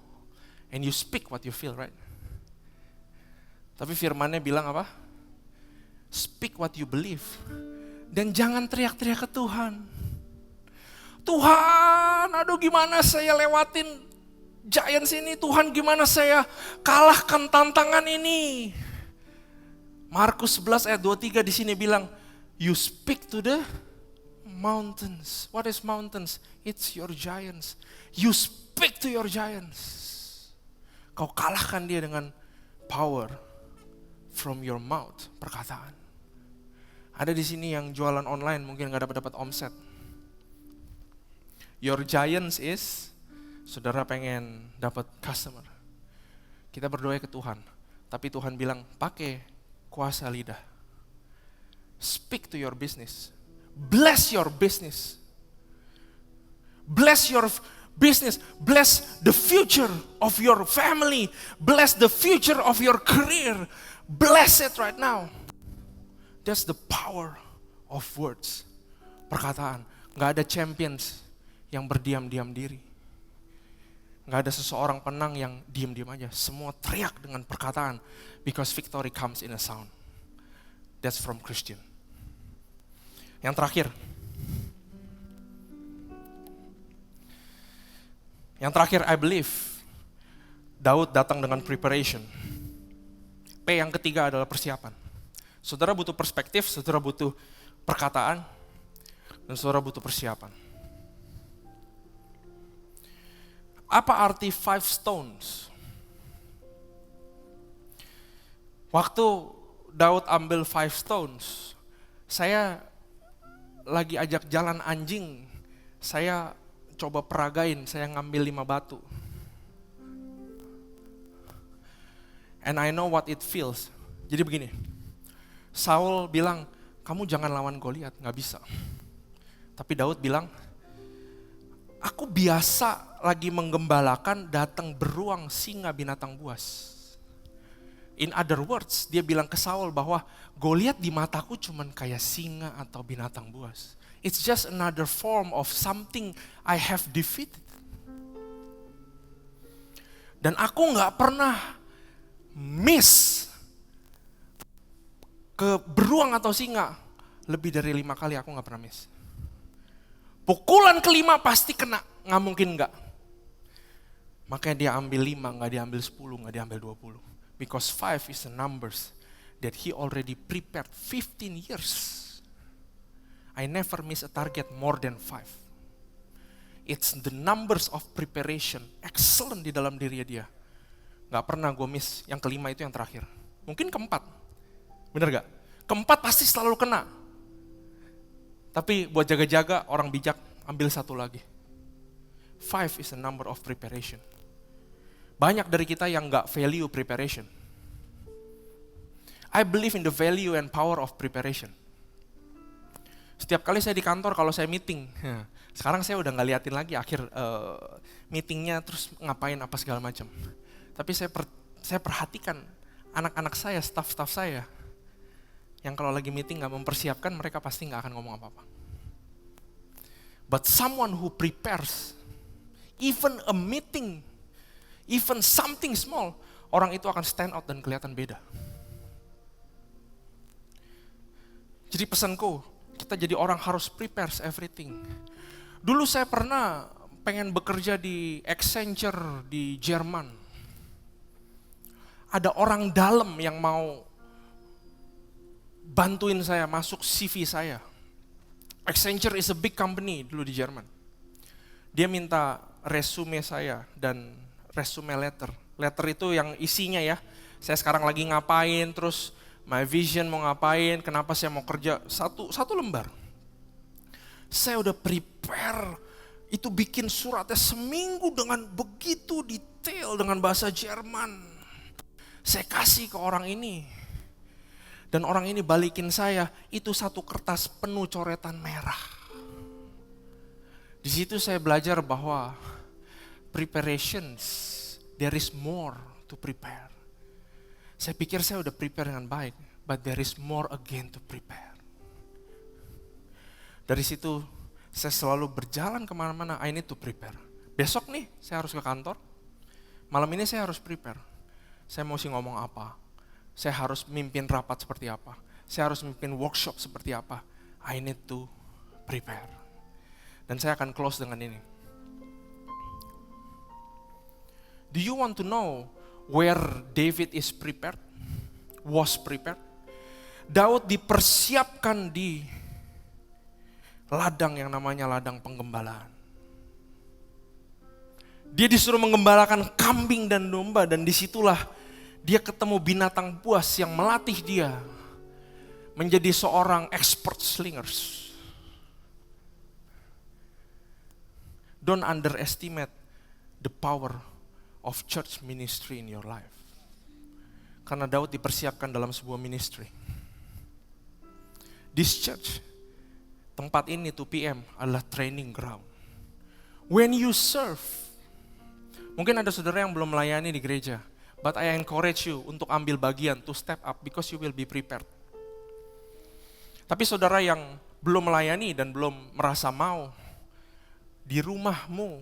E: and you speak what you feel, right? Tapi firmannya bilang apa? Speak what you believe. Dan jangan teriak-teriak ke Tuhan. Tuhan, aduh gimana saya lewatin Giants ini, Tuhan gimana saya kalahkan tantangan ini. Markus 11 ayat 23 di sini bilang, you speak to the mountains. What is mountains? It's your giants. You speak to your giants. Kau kalahkan dia dengan power from your mouth, perkataan. Ada di sini yang jualan online mungkin gak dapat omset. Your giants is, saudara pengen dapat customer. Kita berdoa ke Tuhan, tapi Tuhan bilang pakai kuasa lidah. Speak to your business. Bless your business. Bless your business. Bless the future of your family. Bless the future of your career. Bless it right now. That's the power of words. Perkataan. Gak ada champions yang berdiam-diam diri. Gak ada seseorang penang yang diam-diam aja. Semua teriak dengan perkataan. Because victory comes in a sound. That's from Christian. Yang terakhir. Yang terakhir, I believe. Daud datang dengan preparation. P yang ketiga adalah persiapan. Saudara butuh perspektif, saudara butuh perkataan, dan saudara butuh persiapan. Apa arti 5 stones? Waktu Daud ambil 5 stones, saya lagi ajak jalan anjing, saya coba peragain, saya ngambil 5 batu. And I know what it feels. Jadi begini, Saul bilang, kamu jangan lawan Goliat, gak bisa. Tapi Daud bilang, aku biasa lagi menggembalakan, datang beruang singa binatang buas. In other words, dia bilang ke Saul bahwa Goliat di mataku cuman kayak singa atau binatang buas. It's just another form of something I have defeated. Dan aku gak pernah miss ke beruang atau singa. Lebih dari 5 kali aku gak pernah miss. Pukulan ke-5 pasti kena, gak mungkin gak. Makanya dia ambil 5, gak diambil 10, gak diambil 20. Because 5 is the numbers that he already prepared 15 years. I never miss a target more than 5. It's the numbers of preparation, excellent di dalam diri dia. Gak pernah gue miss, yang kelima itu yang terakhir. Mungkin keempat, bener gak? Keempat pasti selalu kena. Tapi buat jaga-jaga, orang bijak ambil satu lagi. 5 is a number of preparation. Banyak dari kita yang gak value preparation. I believe in the value and power of preparation. Setiap kali saya di kantor kalau saya meeting, sekarang saya udah gak liatin lagi akhir meetingnya terus ngapain apa segala macam. Tapi saya perhatikan anak-anak saya, staff-staff saya, yang kalau lagi meeting gak mempersiapkan, mereka pasti gak akan ngomong apa-apa. But someone who prepares, even a meeting, even something small, orang itu akan stand out dan kelihatan beda. Jadi pesanku, kita jadi orang harus prepare everything. Dulu saya pernah pengen bekerja di Accenture di Jerman. Ada orang dalam yang mau bantuin saya masuk CV saya. Accenture is a big company dulu di Jerman. Dia minta resume saya dan resume letter. Letter itu yang isinya ya, saya sekarang lagi ngapain, terus my vision mau ngapain, kenapa saya mau kerja, satu lembar. Saya udah prepare, itu bikin suratnya seminggu dengan begitu detail dengan bahasa Jerman. Saya kasih ke orang ini. Dan orang ini balikin saya, itu satu kertas penuh coretan merah. Di situ saya belajar bahwa preparations, there is more to prepare. Saya pikir saya udah prepare dengan baik, but there is more again to prepare. Dari situ saya selalu berjalan kemana-mana, I need to prepare. Besok nih saya harus ke kantor, malam ini saya harus prepare. Saya mesti ngomong apa, saya harus mimpin rapat seperti apa, saya harus mimpin workshop seperti apa. I need to prepare. Dan saya akan close dengan ini. Do you want to know where David is prepared, was prepared? Daud dipersiapkan di ladang yang namanya ladang penggembalaan. Dia disuruh menggembalakan kambing dan domba, dan disitulah dia ketemu binatang buas yang melatih dia menjadi seorang expert slingers. Don't underestimate the power of church ministry in your life. Karena Daud dipersiapkan dalam sebuah ministry. This church, tempat ini 2 PM adalah training ground. When you serve, mungkin ada saudara yang belum melayani di gereja, but I encourage you untuk ambil bagian, to step up because you will be prepared. Tapi saudara yang belum melayani dan belum merasa mau, di rumahmu,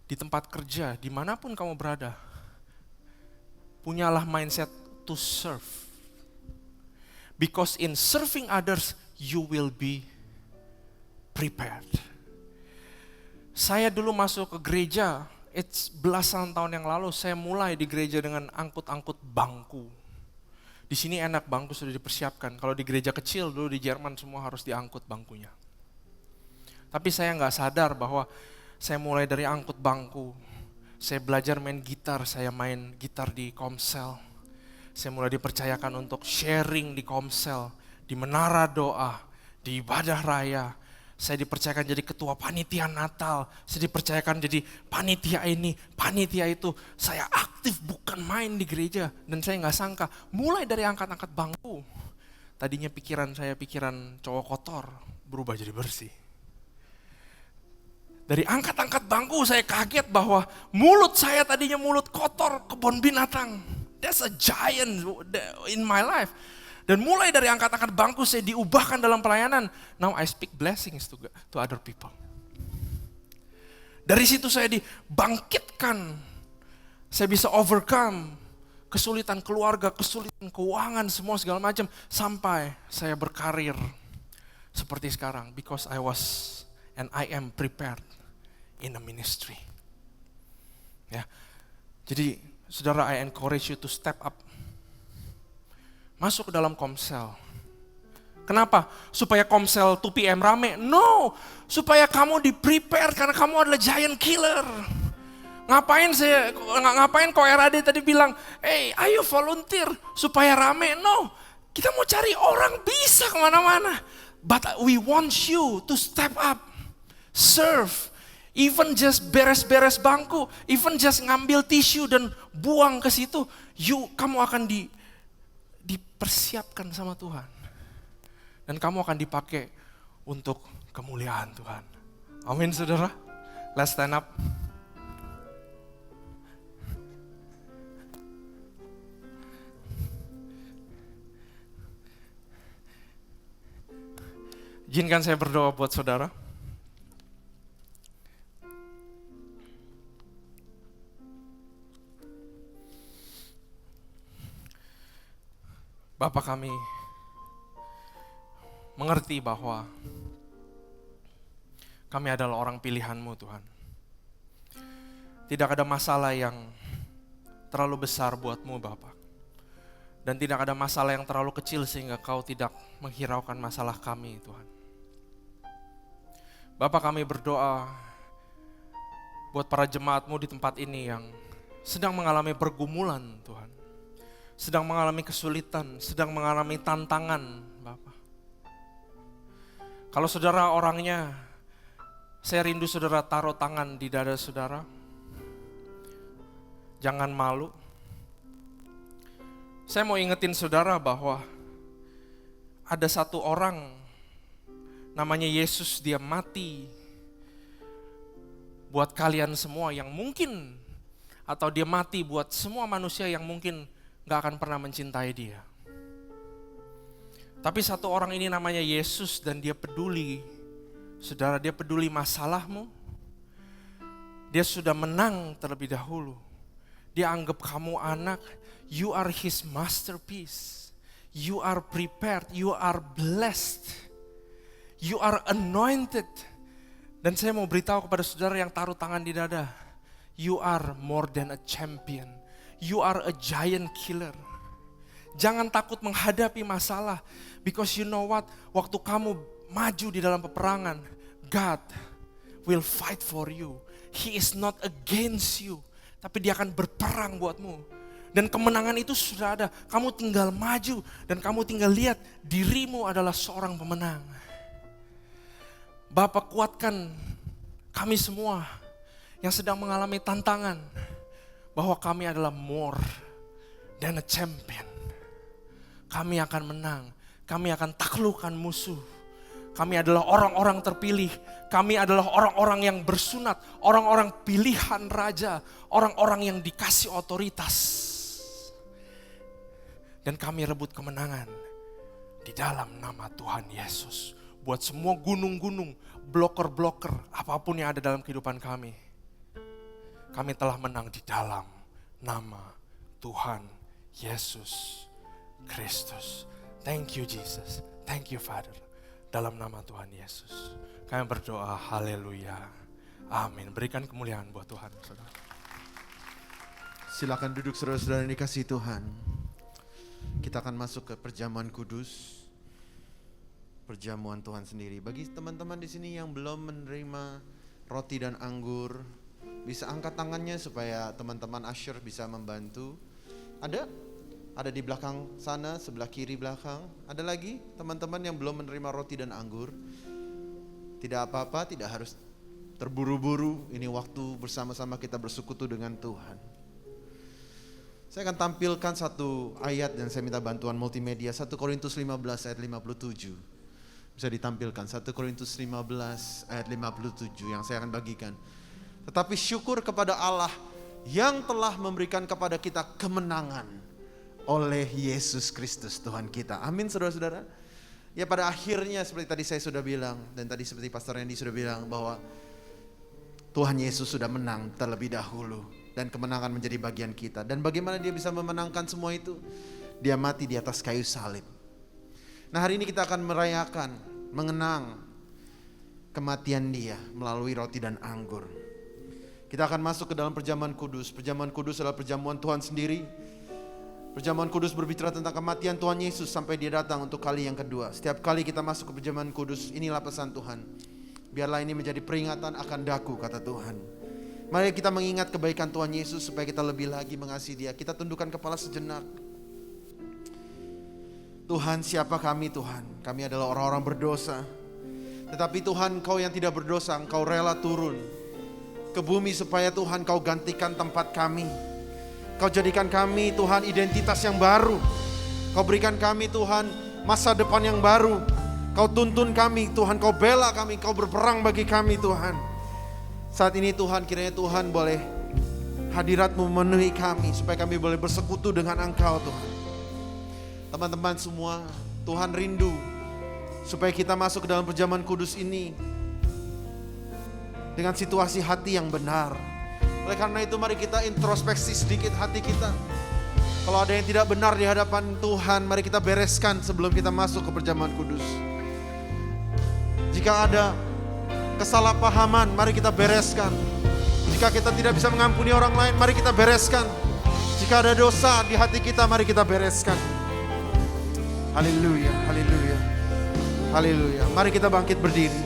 E: di tempat kerja, dimanapun kamu berada, punyalah mindset to serve. Because in serving others, you will be prepared. Saya dulu masuk ke gereja, it's belasan tahun yang lalu, saya mulai di gereja dengan angkut-angkut bangku. Di sini enak, bangku sudah dipersiapkan. Kalau di gereja kecil dulu di Jerman semua harus diangkut bangkunya. Tapi saya nggak sadar bahwa saya mulai dari angkut bangku, saya belajar main gitar, saya main gitar di Komsel. Saya mulai dipercayakan untuk sharing di Komsel, di menara doa, di ibadah raya. Saya dipercayakan jadi ketua panitia Natal, saya dipercayakan jadi panitia ini, panitia itu. Saya aktif bukan main di gereja, dan saya nggak sangka, mulai dari angkat-angkat bangku. Tadinya pikiran saya pikiran cowok kotor, berubah jadi bersih. Dari angkat-angkat bangku saya kaget bahwa mulut saya tadinya mulut kotor, kebun binatang. That's a giant in my life. Dan mulai dari angkat-angkat bangku saya diubahkan dalam pelayanan. Now I speak blessings to other people. Dari situ saya dibangkitkan. Saya bisa overcome kesulitan keluarga, kesulitan keuangan, semua segala macam. Sampai saya berkarir seperti sekarang. Because I was and I am prepared in a ministry. Ya, jadi saudara, I encourage you to step up. Masuk ke dalam Komsel. Kenapa? Supaya Komsel 2 PM rame? No, supaya kamu di-prepare karena kamu adalah giant killer. Ngapain kok RAD tadi bilang, ayo volunteer supaya rame? No, kita mau cari orang bisa kemana-mana. But we want you to step up, serve, even just beres-beres bangku, even just ngambil tisu dan buang ke situ, kamu akan dipersiapkan sama Tuhan. Dan kamu akan dipakai untuk kemuliaan Tuhan. Amin saudara. Let's stand up. Izinkan saya berdoa buat saudara. Bapa kami mengerti bahwa kami adalah orang pilihan-Mu Tuhan. Tidak ada masalah yang terlalu besar buat-Mu Bapa. Dan tidak ada masalah yang terlalu kecil sehingga Kau tidak menghiraukan masalah kami Tuhan. Bapa kami berdoa buat para jemaat-Mu di tempat ini yang sedang mengalami pergumulan Tuhan. Sedang mengalami kesulitan, sedang mengalami tantangan Bapa. Kalau saudara orangnya, saya rindu saudara taruh tangan di dada saudara. Jangan malu. Saya mau ingetin saudara bahwa ada satu orang namanya Yesus, dia mati buat kalian semua yang mungkin, atau dia mati buat semua manusia yang mungkin gak akan pernah mencintai dia. Tapi satu orang ini namanya Yesus dan dia peduli. Saudara, dia peduli masalahmu. Dia sudah menang terlebih dahulu. Dia anggap kamu anak. You are his masterpiece. You are prepared. You are blessed. You are anointed. Dan saya mau beritahu kepada saudara yang taruh tangan di dada. You are more than a champion. You are a giant killer. Jangan takut menghadapi masalah. Because you know what? Waktu kamu maju di dalam peperangan, God will fight for you. He is not against you. Tapi dia akan berperang buatmu. Dan kemenangan itu sudah ada. Kamu tinggal maju dan kamu tinggal lihat dirimu adalah seorang pemenang. Bapa, kuatkan kami semua yang sedang mengalami tantangan. Bahwa kami adalah more than a champion. Kami akan menang, kami akan taklukkan musuh. Kami adalah orang-orang terpilih, kami adalah orang-orang yang bersunat, orang-orang pilihan raja, orang-orang yang dikasih otoritas. Dan kami rebut kemenangan di dalam nama Tuhan Yesus. Buat semua gunung-gunung, bloker-bloker, apapun yang ada dalam kehidupan kami. Kami telah menang di dalam nama Tuhan Yesus Kristus. Thank you Jesus. Thank you Father. Dalam nama Tuhan Yesus. Kami berdoa haleluya. Amin. Berikan kemuliaan buat Tuhan. Saudara.
C: Silakan duduk saudara-saudara yang dikasihi Tuhan. Kita akan masuk ke perjamuan kudus. Perjamuan Tuhan sendiri. Bagi teman-teman di sini yang belum menerima roti dan anggur, bisa angkat tangannya supaya teman-teman usher bisa membantu. Ada di belakang sana, sebelah kiri belakang. Ada lagi teman-teman yang belum menerima roti dan anggur. Tidak apa-apa, tidak harus terburu-buru. Ini waktu bersama-sama kita bersekutu dengan Tuhan. Saya akan tampilkan satu ayat dan saya minta bantuan multimedia. 1 Korintus 15 ayat 57. Bisa ditampilkan 1 Korintus 15 ayat 57 yang saya akan bagikan. Tetapi syukur kepada Allah yang telah memberikan kepada kita kemenangan oleh Yesus Kristus Tuhan kita. Amin saudara-saudara. Ya pada akhirnya seperti tadi saya sudah bilang dan tadi seperti Pastor Randy sudah bilang bahwa Tuhan Yesus sudah menang terlebih dahulu dan kemenangan menjadi bagian kita. Dan bagaimana dia bisa memenangkan semua itu? Dia mati di atas kayu salib. Nah hari ini kita akan merayakan, mengenang kematian dia melalui roti dan anggur. Kita akan masuk ke dalam perjamuan kudus. Perjamuan kudus adalah perjamuan Tuhan sendiri. Perjamuan kudus berbicara tentang kematian Tuhan Yesus sampai dia datang untuk kali yang kedua. Setiap kali kita masuk ke perjamuan kudus, inilah pesan Tuhan. Biarlah ini menjadi peringatan akan daku, kata Tuhan. Mari kita mengingat kebaikan Tuhan Yesus supaya kita lebih lagi mengasihi Dia. Kita tundukkan kepala sejenak. Tuhan, siapa kami Tuhan? Kami adalah orang-orang berdosa. Tetapi Tuhan, Engkau yang tidak berdosa, Engkau rela turun ke bumi supaya Tuhan Kau gantikan tempat kami. Kau jadikan kami Tuhan identitas yang baru. Kau berikan kami Tuhan masa depan yang baru. Kau tuntun kami Tuhan, Kau bela kami, Kau berperang bagi kami Tuhan. Saat ini Tuhan, kiranya Tuhan boleh hadirat-Mu memenuhi kami supaya kami boleh bersekutu dengan Engkau Tuhan. Teman-teman semua, Tuhan rindu supaya kita masuk ke dalam perjamuan kudus ini dengan situasi hati yang benar. Oleh karena itu mari kita introspeksi sedikit hati kita. Kalau ada yang tidak benar di hadapan Tuhan, mari kita bereskan sebelum kita masuk ke perjamuan kudus. Jika ada kesalahpahaman, mari kita bereskan. Jika kita tidak bisa mengampuni orang lain, mari kita bereskan. Jika ada dosa di hati kita, mari kita bereskan. Haleluya, haleluya, haleluya. Mari kita bangkit berdiri.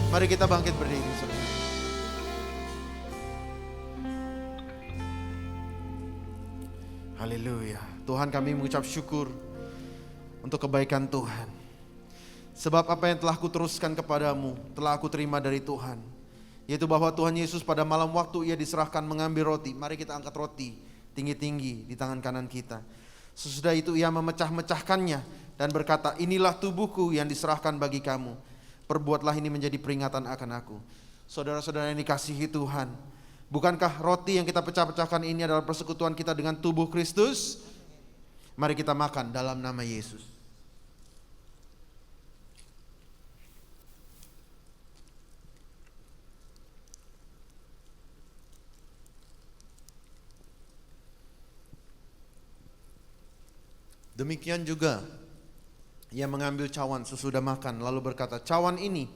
C: Mari kita bangkit berdiri. Haleluya. Tuhan, kami mengucap syukur untuk kebaikan Tuhan. Sebab apa yang telah kuteruskan kepadamu telah aku terima dari Tuhan, yaitu bahwa Tuhan Yesus pada malam waktu Ia diserahkan mengambil roti. Mari kita angkat roti tinggi-tinggi di tangan kanan kita. Sesudah itu Ia memecah-mecahkannya dan berkata, inilah tubuhku yang diserahkan bagi kamu. Perbuatlah ini menjadi peringatan akan aku. Saudara-saudara yang dikasihi Tuhan, bukankah roti yang kita pecah-pecahkan ini adalah persekutuan kita dengan tubuh Kristus? Mari kita makan dalam nama Yesus. Demikian juga Ia mengambil cawan sesudah makan lalu berkata, cawan ini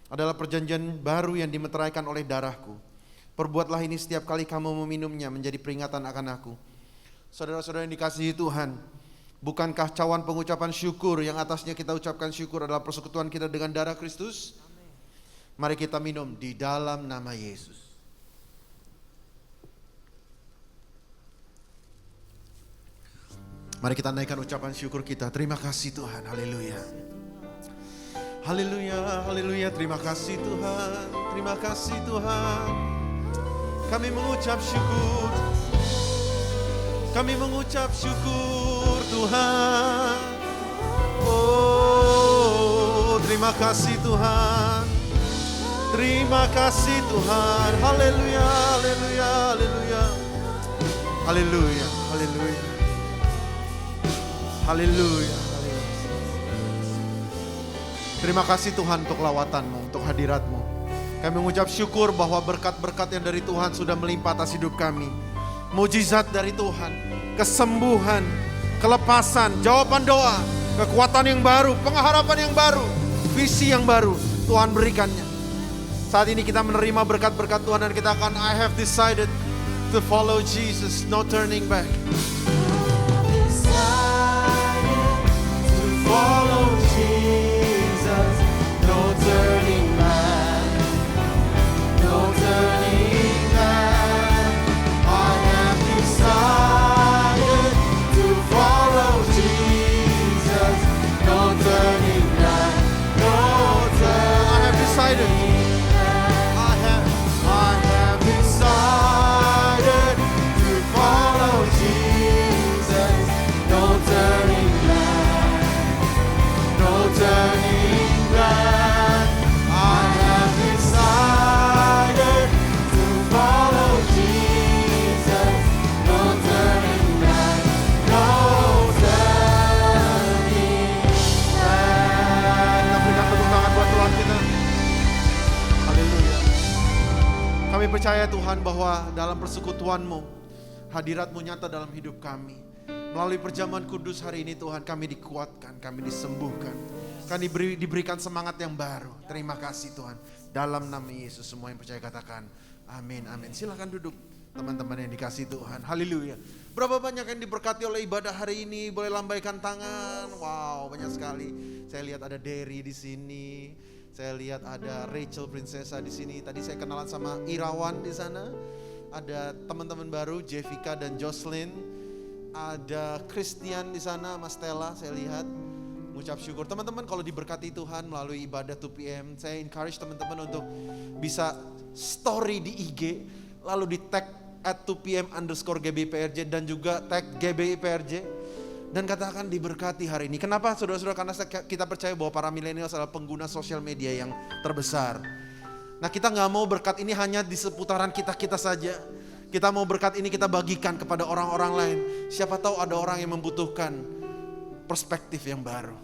C: adalah perjanjian baru yang dimeteraikan oleh darahku. Perbuatlah ini setiap kali kamu meminumnya menjadi peringatan akan aku. Saudara-saudara yang dikasihi Tuhan, bukankah cawan pengucapan syukur yang atasnya kita ucapkan syukur adalah persekutuan kita dengan darah Kristus? Mari kita minum di dalam nama Yesus. Mari kita naikkan ucapan syukur kita. Terima kasih Tuhan, haleluya. Haleluya, haleluya, terima kasih Tuhan. Terima kasih Tuhan. Kami mengucap syukur. Kami mengucap syukur Tuhan. Oh, terima kasih Tuhan. Terima kasih Tuhan. Haleluya, haleluya, haleluya. Haleluya, haleluya. Haleluya. Terima kasih Tuhan untuk lawatanmu, untuk hadiratmu. Kami mengucap syukur bahwa berkat-berkat yang dari Tuhan sudah melimpah atas hidup kami. Mujizat dari Tuhan, kesembuhan, kelepasan, jawaban doa, kekuatan yang baru, pengharapan yang baru, visi yang baru, Tuhan berikannya. Saat ini kita menerima berkat-berkat Tuhan dan kita akan, I have decided to follow Jesus, no turning back. Follow Jesus, no turning back, no turning back. I have decided to follow Jesus, no turning back, no turning back. I have decided. I have decided to follow Jesus, no turning back. Turning back, I have decided to follow Jesus. No turning back, no turning back. Kita berikan tepuk tangan buat Tuhan kita. Haleluya. Kami percaya Tuhan bahwa dalam persekutuan-Mu, hadirat-Mu nyata dalam hidup kami. Melalui perjamuan kudus hari ini Tuhan, kami dikuatkan, kami disembuhkan, kami diberikan semangat yang baru. Terima kasih Tuhan. Dalam nama Yesus semua yang percaya katakan amin, amin. Silakan duduk. Teman-teman yang dikasih Tuhan, haleluya. Berapa banyak yang diberkati oleh ibadah hari ini? Boleh lambaikan tangan. Wow, banyak sekali. Saya lihat ada Derry di sini. Saya lihat ada Rachel Prinsesa di sini. Tadi saya kenalan sama Irawan di sana. Ada teman-teman baru, Jessica dan Jocelyn. Ada Christian di sana, Mas Stella saya lihat. Mengucap syukur. Teman-teman kalau diberkati Tuhan melalui ibadah 2PM, saya encourage teman-teman untuk bisa story di IG, lalu di tag @2PM_GBIPRJ dan juga tag GBIPRJ. Dan katakan diberkati hari ini. Kenapa saudara-saudara? Karena kita percaya bahwa para milenial adalah pengguna sosial media yang terbesar. Nah kita gak mau berkat ini hanya di seputaran kita saja. Kita mau berkat ini kita bagikan kepada orang-orang lain. Siapa tahu ada orang yang membutuhkan perspektif yang baru.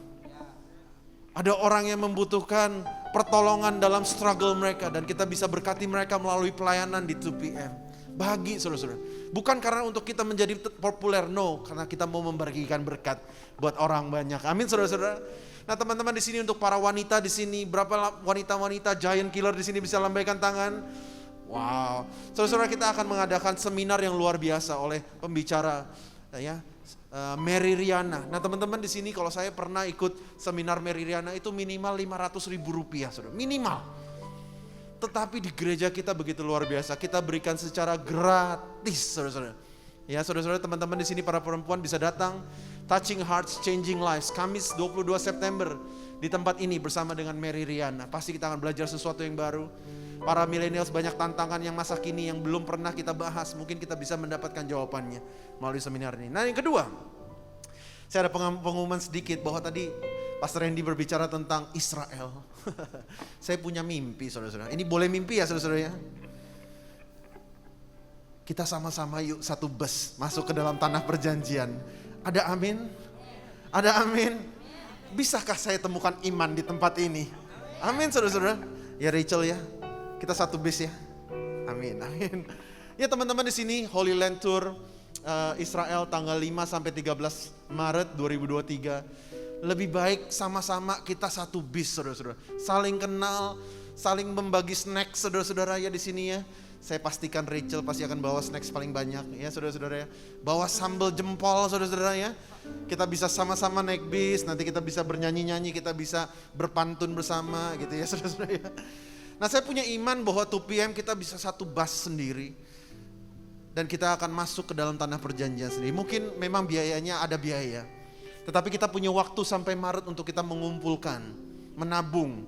C: Ada orang yang membutuhkan pertolongan dalam struggle mereka. Dan kita bisa berkati mereka melalui pelayanan di 2PM. Bagi saudara-saudara. Bukan karena untuk kita menjadi populer, no. Karena kita mau membagikan berkat buat orang banyak. Amin saudara-saudara. Nah teman-teman di sini untuk para wanita di sini, berapa wanita-wanita giant killer di sini bisa lambaikan tangan? Wow. Saudara-saudara kita akan mengadakan seminar yang luar biasa oleh pembicara ya. Mary Riana. Nah teman-teman di sini kalau saya pernah ikut seminar Mary Riana itu minimal Rp500.000 saudara. Minimal. Tetapi di gereja kita begitu luar biasa. Kita berikan secara gratis, saudara-saudara. Ya, saudara-saudara, teman-teman di sini para perempuan bisa datang. Touching Hearts, Changing Lives. Kamis 22 September di tempat ini bersama dengan Mary Riana. Pasti kita akan belajar sesuatu yang baru. Para millennials banyak tantangan yang masa kini yang belum pernah kita bahas. Mungkin kita bisa mendapatkan jawabannya melalui seminar ini. Nah, yang kedua, saya ada pengumuman sedikit bahwa tadi Pastor Randy berbicara tentang Israel. Saya punya mimpi saudara-saudara. Ini boleh mimpi ya saudara-saudara ya. Kita sama-sama yuk satu bus masuk ke dalam tanah perjanjian. Ada amin? Ada amin? Bisakah saya temukan iman di tempat ini? Amin saudara-saudara. Ya Rachel ya. Kita satu bus ya. Amin, amin. Ya teman-teman di sini Holy Land Tour Israel tanggal 5 sampai 13 Maret 2023. Lebih baik sama-sama kita satu bis saudara-saudara. Saling kenal, saling membagi snack saudara-saudara ya di sini ya. Saya pastikan Rachel pasti akan bawa snack paling banyak ya saudara-saudara ya. Bawa sambal jempol saudara-saudara ya. Kita bisa sama-sama naik bis, nanti kita bisa bernyanyi-nyanyi, kita bisa berpantun bersama gitu ya saudara-saudara ya. Nah saya punya iman bahwa 2PM kita bisa satu bus sendiri. Dan kita akan masuk ke dalam tanah perjanjian sendiri. Mungkin memang biayanya ada biaya. Tetapi kita punya waktu sampai Maret untuk kita mengumpulkan, menabung.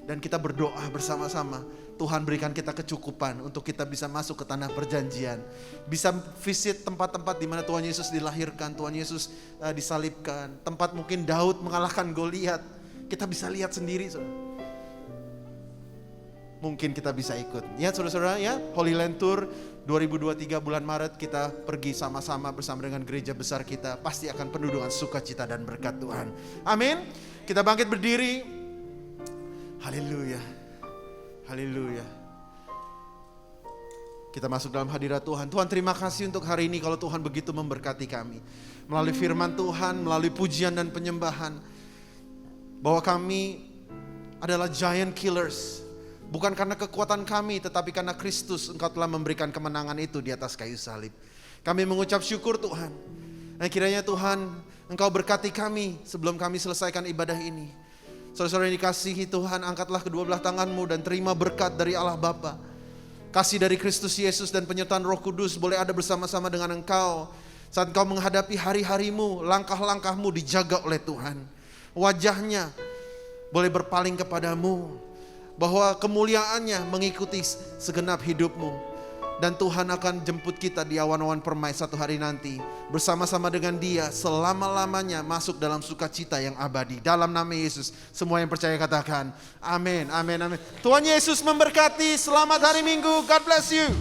C: Dan kita berdoa bersama-sama. Tuhan berikan kita kecukupan untuk kita bisa masuk ke tanah perjanjian. Bisa visit tempat-tempat di mana Tuhan Yesus dilahirkan, Tuhan Yesus disalibkan. Tempat mungkin Daud mengalahkan Goliat. Kita bisa lihat sendiri. Mungkin kita bisa ikut. Ya saudara-saudara ya, Holy Land Tour 2023 bulan Maret kita pergi sama-sama bersama dengan gereja besar kita. Pasti akan penuh dengan sukacita dan berkat Tuhan. Amin. Kita bangkit berdiri. Haleluya. Haleluya. Kita masuk dalam hadirat Tuhan. Tuhan terima kasih untuk hari ini kalau Tuhan begitu memberkati kami. Melalui firman Tuhan, melalui pujian dan penyembahan. Bahwa kami adalah giant killers. Bukan karena kekuatan kami, tetapi karena Kristus Engkau telah memberikan kemenangan itu di atas kayu salib. Kami mengucap syukur Tuhan. Dan kiranya Tuhan, Engkau berkati kami sebelum kami selesaikan ibadah ini. Saudara-saudara yang dikasihi Tuhan, angkatlah kedua belah tanganmu dan terima berkat dari Allah Bapa. Kasih dari Kristus Yesus dan penyertaan Roh Kudus boleh ada bersama-sama dengan Engkau. Saat Engkau menghadapi hari-harimu, langkah-langkahmu dijaga oleh Tuhan. Wajahnya boleh berpaling kepadamu. Bahwa kemuliaannya mengikuti segenap hidupmu. Dan Tuhan akan jemput kita di awan-awan permai satu hari nanti. Bersama-sama dengan Dia selama-lamanya masuk dalam sukacita yang abadi. Dalam nama Yesus, semua yang percaya katakan amin, amin, amin. Tuhan Yesus memberkati, selamat hari Minggu, God bless you.